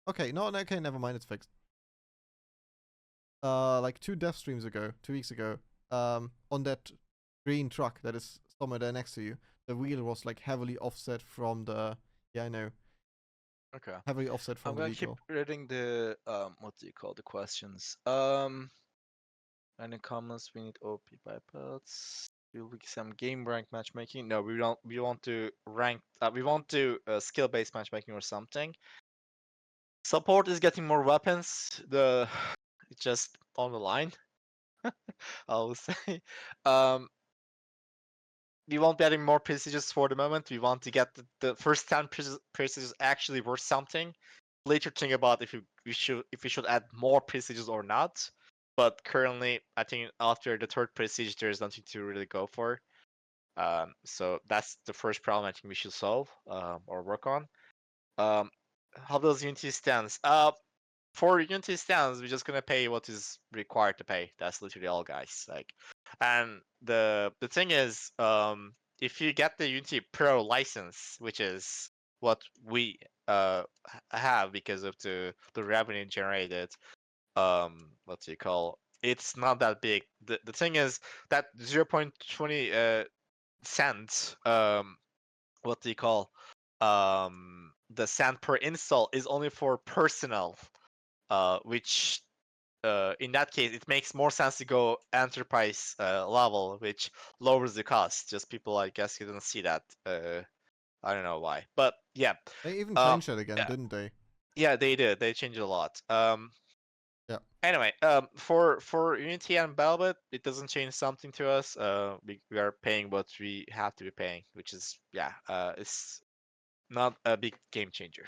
Okay. No. Okay. Never mind. It's fixed. Like 2 weeks ago, on that green truck that is somewhere there next to you, the wheel was like heavily offset from the. Yeah, I know. Okay. Heavily offset from the vehicle. I'm gonna keep reading the what do you call the questions? Any comments? We need OP pipeouts. Will we some game rank matchmaking? No, we don't. We want to rank. We want to skill based matchmaking or something. Support is getting more weapons. It's just on the line. I will say. We won't be adding more prestiges for the moment. We want to get the first 10 prestiges actually worth something. Later think about if we should add more prestiges or not. But currently, I think after the third prestige, there's nothing to really go for. So that's the first problem I think we should solve or work on. How does Unity stands? For Unity stands, we're just gonna pay what is required to pay. That's literally all, guys. Like, and the thing is, if you get the Unity Pro license, which is what we have because of the revenue generated, what do you call? It's not that big. The thing is that 0.20 cents, what do you call? The cent per install is only for personnel. Which in that case it makes more sense to go enterprise level, which lowers the cost. Just people, I guess, didn't see that. I don't know why, but yeah. They even changed that again, yeah, didn't they? yeah, they did. They changed a lot. Yeah. Anyway, for Unity and BattleBit, it doesn't change something to us. We are paying what we have to be paying, which is it's not a big game changer.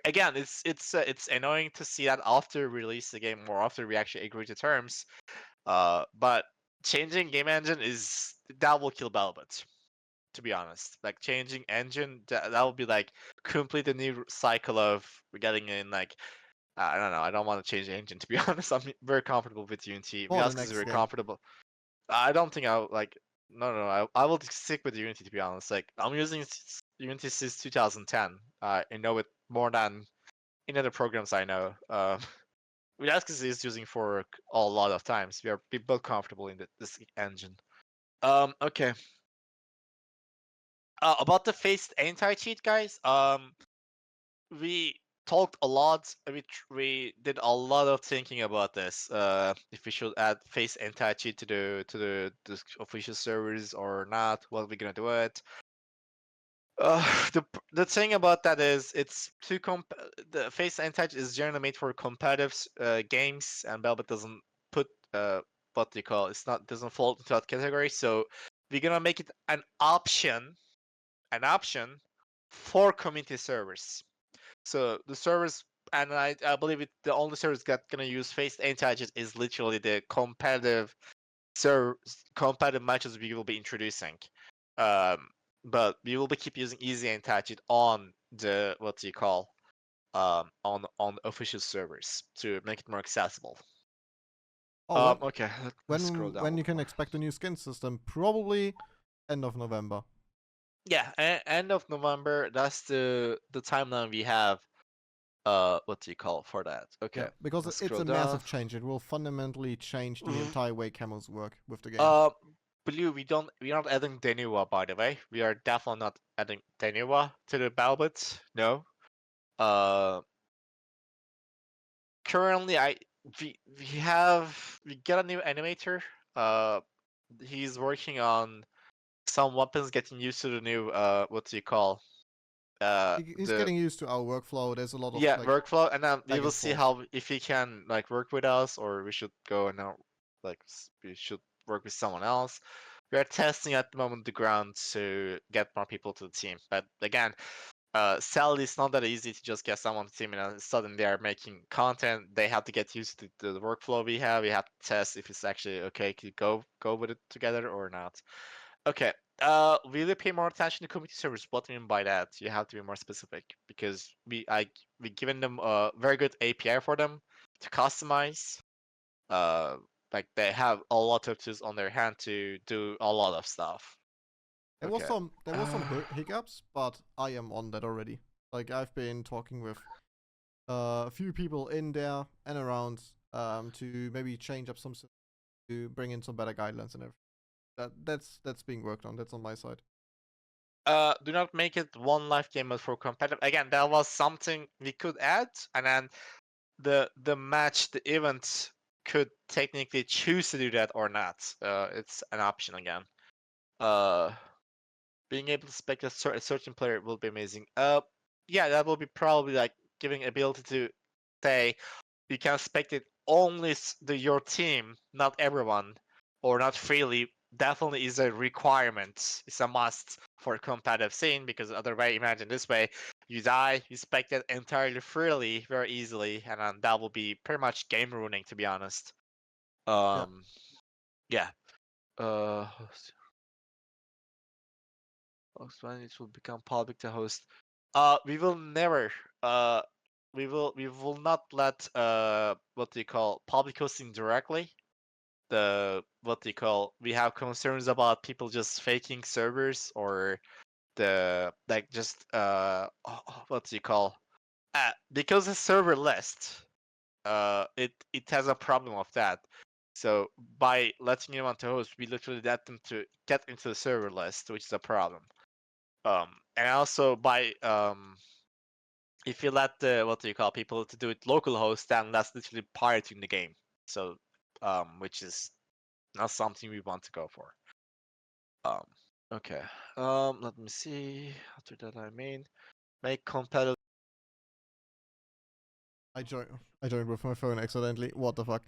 Again, it's annoying to see that after we release the game or after we actually agree to terms. But changing game engine that will kill BattleBit. To be honest, like changing engine, that will be like complete a new cycle of getting in. Like I don't know. I don't want to change the engine. To be honest, I'm very comfortable with Unity. For the Vyazka is next very game. comfortable. I don't think I'll like. No. I will stick with Unity, to be honest. Like I'm using Unity since 2010. I know it more than in other programs I know. Vyazka is using for a lot of times. We both comfortable in this engine. Okay. About the phased anti-cheat, guys. We talked a lot. We did a lot of thinking about this. If we should add face anti-cheat to the official servers or not. What we're gonna do it. The thing about that is it's the face anti-cheat is generally made for competitive games, and BattleBit doesn't put what do you call it? It's not doesn't fall into that category. So we're gonna make it an option for community servers. So the servers and I believe the only service that's gonna use phased anti-agent is literally the competitive competitive matches we will be introducing. But we will be keep using easy anti-agent on the on official servers to make it more accessible. Oh, okay, let's scroll down. when you can expect a new skin system? Probably end of November. Yeah, end of November. That's the timeline we have. For that? Okay, Yeah, because let's it's scroll a down. massive change. It will fundamentally change the entire way camos work with the game. Blue, we're not adding Denua, by the way. We are definitely not adding Denua to the BattleBit. No. Currently we got a new animator. He's working on some weapons, getting used to the new He's getting used to our workflow. There's a lot of workflow, and then we back will and see forth. how if he can work with us, or we should go and we should work with someone else. We are testing at the moment the ground to get more people to the team, but again, sadly, it's not that easy to just get someone to the team and suddenly they are making content. They have to get used to the workflow we have. We have to test if it's actually okay to go with it together or not. Okay. Will you pay more attention to community service? What do you mean by that? You have to be more specific because we given them a very good API for them to customize. They have a lot of tools on their hand to do a lot of stuff. There was some hiccups, but I am on that already. Like I've been talking with a few people in there and around to maybe change up some to bring in some better guidelines and everything. That's being worked on. That's on my side. Do not make it one life game mode for competitive. Again, that was something we could add, and then the event could technically choose to do that or not. It's an option again. Being able to spec a certain player will be amazing. Yeah, that will be probably giving ability to say you can spec it only your team, not everyone, or not freely. Definitely is a requirement. It's a must for a competitive scene because otherwise, imagine this way: you die, you spec it entirely freely, very easily, and then that will be pretty much game ruining, to be honest. Yeah. When it will become public to host. We will never. We will not let public hosting directly. We have concerns about people just faking servers or because the server list it has a problem of that. So by letting anyone to host, we literally let them to get into the server list, which is a problem. And also by if you let the people to do it local host, then that's literally pirating the game. So which is not something we want to go for. Okay. Let me see. After that, make competitive. I joined with my phone accidentally. What the fuck?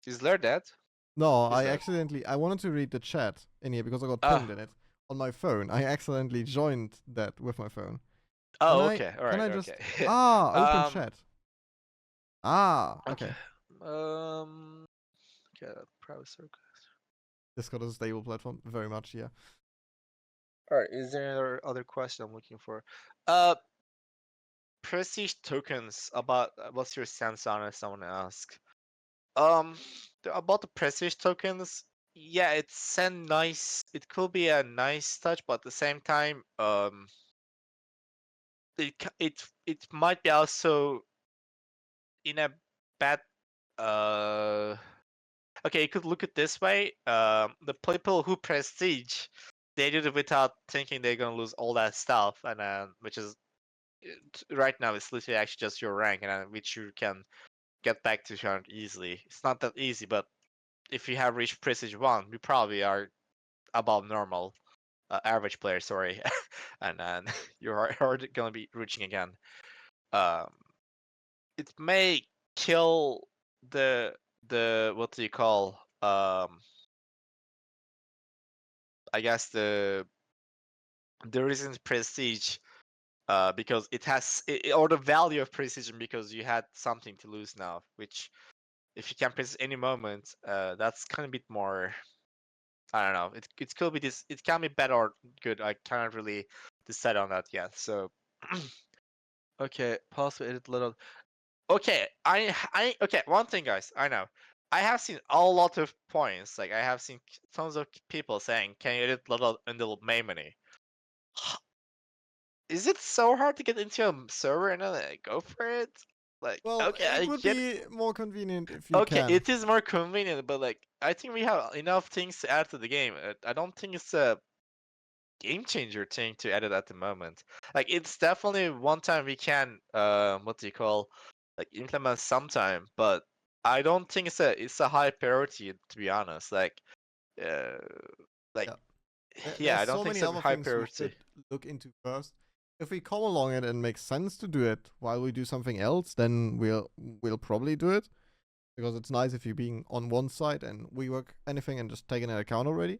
Is there that? No, I wanted to read the chat in here because I got pinged in it on my phone. I accidentally joined that with my phone. Oh, okay. All right. Can I okay. just open chat? Okay. Okay. Private circle. Discord is a stable platform, very much, yeah. All right. Is there other question I'm looking for? Prestige tokens. About what's your sense on it? Someone asked. About the prestige tokens. Yeah, it's a nice. It could be a nice touch, but at the same time, it might be also in a bad. Okay, you could look at this way. The people who prestige, they do it without thinking they're gonna lose all that stuff, and which is right now it's literally actually just your rank, and which you can get back to shard easily. It's not that easy, but if you have reached prestige 1, we probably are above normal, average player. Sorry, and then you're already gonna be reaching again. It may kill the I guess the there isn't prestige because it has or the value of precision because you had something to lose now, which if you can press any moment, that's kind of a bit more. I don't know. It could be this. It can be bad or good. I cannot really decide on that yet. So, okay, pause to edit little. Okay, okay. One thing, guys, I know. I have seen a lot of points. Like I have seen tons of people saying, "Can you edit little in the main menu?" Is it so hard to get into a server and then go for it? Like, Well, okay, I it would get. be more convenient if you Okay, can. it is more convenient, but like, I think we have enough things to add to the game. I don't think it's a game changer thing to edit at the moment. Like, it's definitely one time we can, what do you call, like implement sometime, but I don't think it's a high priority to be honest. Uh, like, Yeah. yeah, There's I don't so think many it's a other high things we priority. should look into first. If we come along it and makes sense to do it while we do something else, then we'll probably do it. Because it's nice if you're being on one side and we work anything and just taking an account already.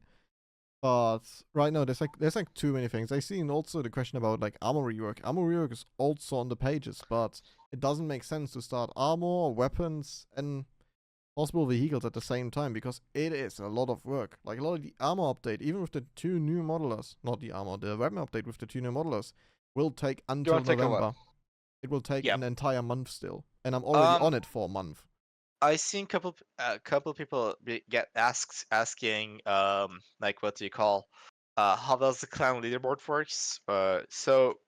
But right now there's like too many things. I seen also the question about like armor rework. Armor rework is also on the pages, but it doesn't make sense to start armor, weapons, and possible vehicles at the same time because it is a lot of work. Like a lot of the armor update, even with the 2 new modelers, not the armor, the weapon update with the 2 new modelers, will take You until want to take a what? November. It will take Yeah. an entire month still, and I'm already on it for a month. I seen couple people get asking like what do you call how does the clan leaderboard works? So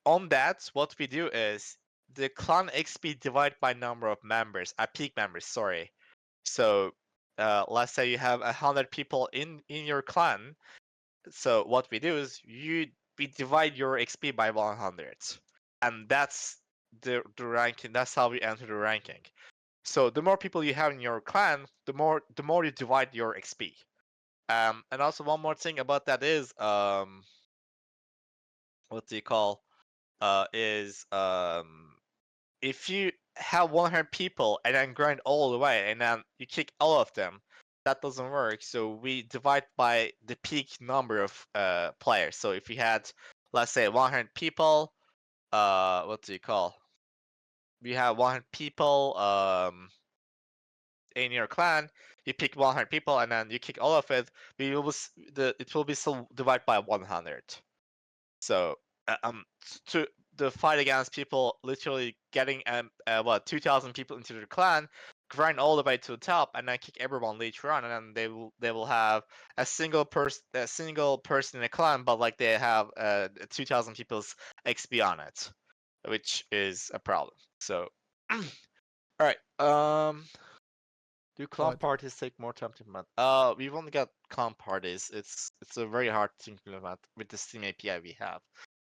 on that, what we do is the clan XP divided by number of members, peak members. Sorry. So let's say you have 100 people in your clan. So what we do is we divide your XP by 100, and that's the ranking. That's how we enter the ranking. So the more people you have in your clan, the more you divide your XP. And also one more thing about that is what do you call is if you have 100 people and then grind all the way and then you kick all of them, that doesn't work. So we divide by the peak number of players. So if you had, let's say, 100 people, what do you call? We have 100 people in your clan. You pick 100 people and then you kick all of it. It will be still divided by 100. So to the fight against people literally getting 2,000 people into their clan, grind all the way to the top, and then kick everyone later on, and then they will have a single person in a clan, but like they have 2,000 people's XP on it, which is a problem. So, all right. Do clan Right. parties take more time to implement? We've only got clan parties. It's a very hard thing to implement with the Steam API we have,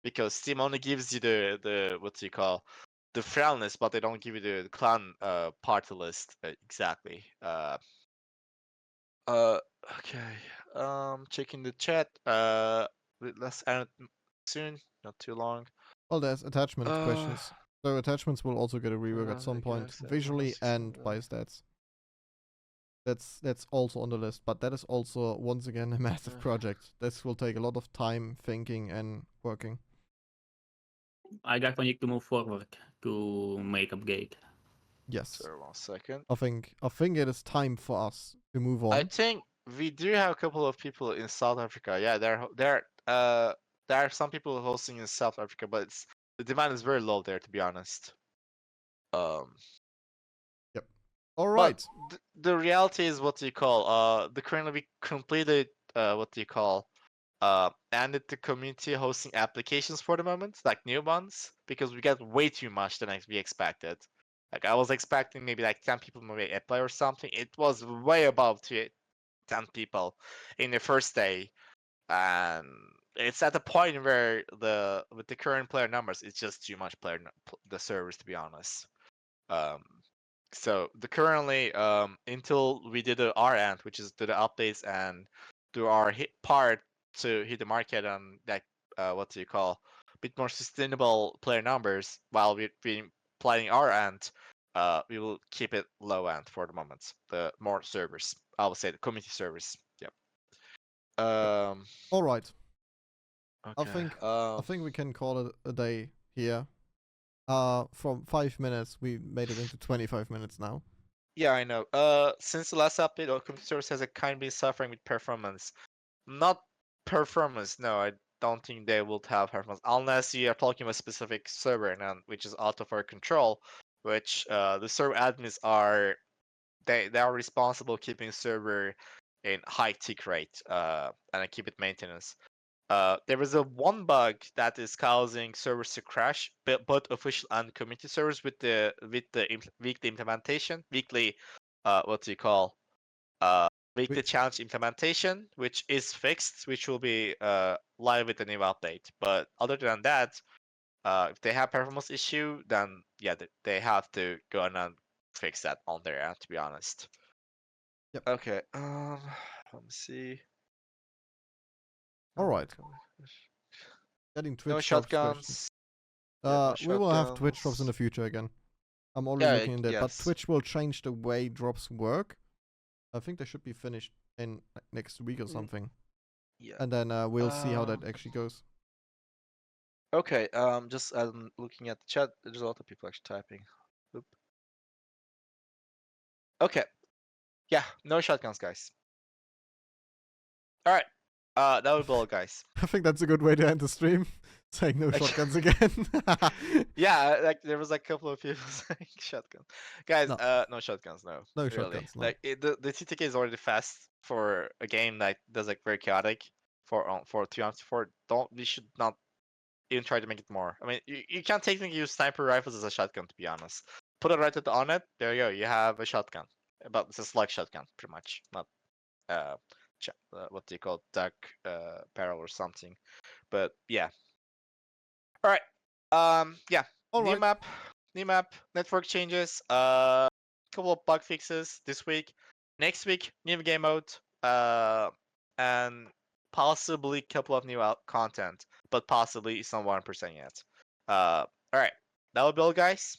because Steam only gives you the what do you call the friendless, but they don't give you the clan party list exactly. Okay. Checking the chat. Let's end it soon, not too long. Well, there's attachment Uh, questions. So attachments will also get a rework at some point, visually and by stats. That's also on the list, but that is also once again a massive project. This will take a lot of time, thinking, and working. I guess we need to move forward to make upgrade. Yes. Sorry, 1 second. I think it is time for us to move on. I think we do have a couple of people in South Africa. Yeah, there are some people hosting in South Africa, but the demand is very low there, to be honest. Yep. All But right. the reality is what do you call the currently we completed what do you call ended the community hosting applications for the moment, like new ones, because we got way too much than we expected. Like I was expecting maybe like 10 people maybe apply or something. It was way above 10 people in the first day, and it's at the point where with the current player numbers, it's just too much the servers, to be honest. Um, so the currently until we did our end, which is do the updates and do our hit part to hit the market on that what do you call a bit more sustainable player numbers while we've been playing our end. We will keep it low end for the moment. The more servers, I would say the community servers. Yep. All right. Okay. I think we can call it a day here. From 5 minutes, we made it into 25 minutes now. Yeah, I know. Since the last update, our computer service has kind of been suffering with performance. Not performance, no, I don't think they will have performance unless you are talking about a specific server, and which is out of our control. Which the server admins are, they are responsible keeping server in high tick rate, and keep it maintenance. There was a one bug that is causing servers to crash, both official and community servers with the weekly implementation, weekly what do you call weekly challenge implementation, which is fixed, which will be live with the new update. But other than that, if they have performance issue, then yeah, they have to go on and fix that on their end. To be honest. Yep. Okay. Let me see. All right. Getting Twitch No drops questions. shotguns. Yeah, no We will have Twitch drops in shotguns. the future again. I'm already looking into it, but yes. Twitch will change the way drops work. I think they should be finished in next week or something. Yeah. And then we'll see how that actually goes. Okay. Just looking at the chat, there's a lot of people actually typing. Oop. Okay. Yeah. No shotguns, guys. All right. That would be all, guys. I think that's a good way to end the stream. Saying no shotguns again. Yeah, like there was a couple of people saying shotgun. Guys, no shotguns, no. No really. shotguns, no. Like the TTK is already fast for a game that does like very chaotic for 3-4. We should not even try to make it more. I mean, you can't technically use sniper rifles as a shotgun, to be honest. Put it right on it. There you go. You have a shotgun, but it's a slug shotgun, pretty much. Not what do you call it? Duck barrel or something. But yeah. All right. Yeah. New map, network changes, couple of bug fixes this week. Next week, new game mode, and possibly a couple of new content, but possibly it's not 1% yet. All right, that will be all, guys.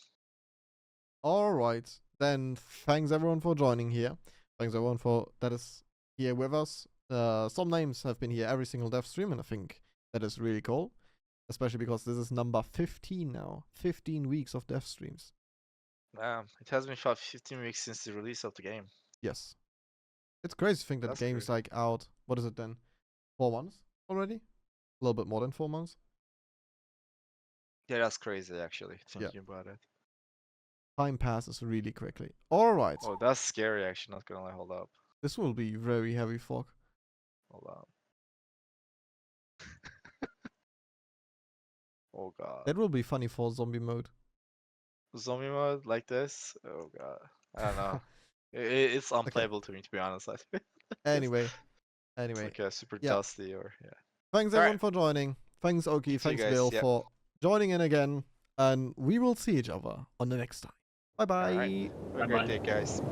All right, then thanks everyone for joining here. Thanks everyone for that is here with us. Some names have been here every single dev stream, and I think that is really cool. Especially because this is number 15 now. 15 weeks of dev streams. It has been 15 weeks since the release of the game. Yes. It's crazy to think that the game is like out, what is it then? 4 months already? A little bit more than 4 months? Yeah, that's crazy actually, thinking about it. Time passes really quickly. Alright. Oh, that's scary actually, not gonna lie, hold up. This will be very heavy fog. Hold on. Oh god. That will be funny for zombie mode. Zombie mode like this? Oh god. I don't know. It's unplayable to me, to be honest. Anyway. It's like super dusty or Thanks everyone for joining. Thanks Oki, thanks Bill for joining in again. And we will see each other on the next time. Bye bye. Have a great day, guys.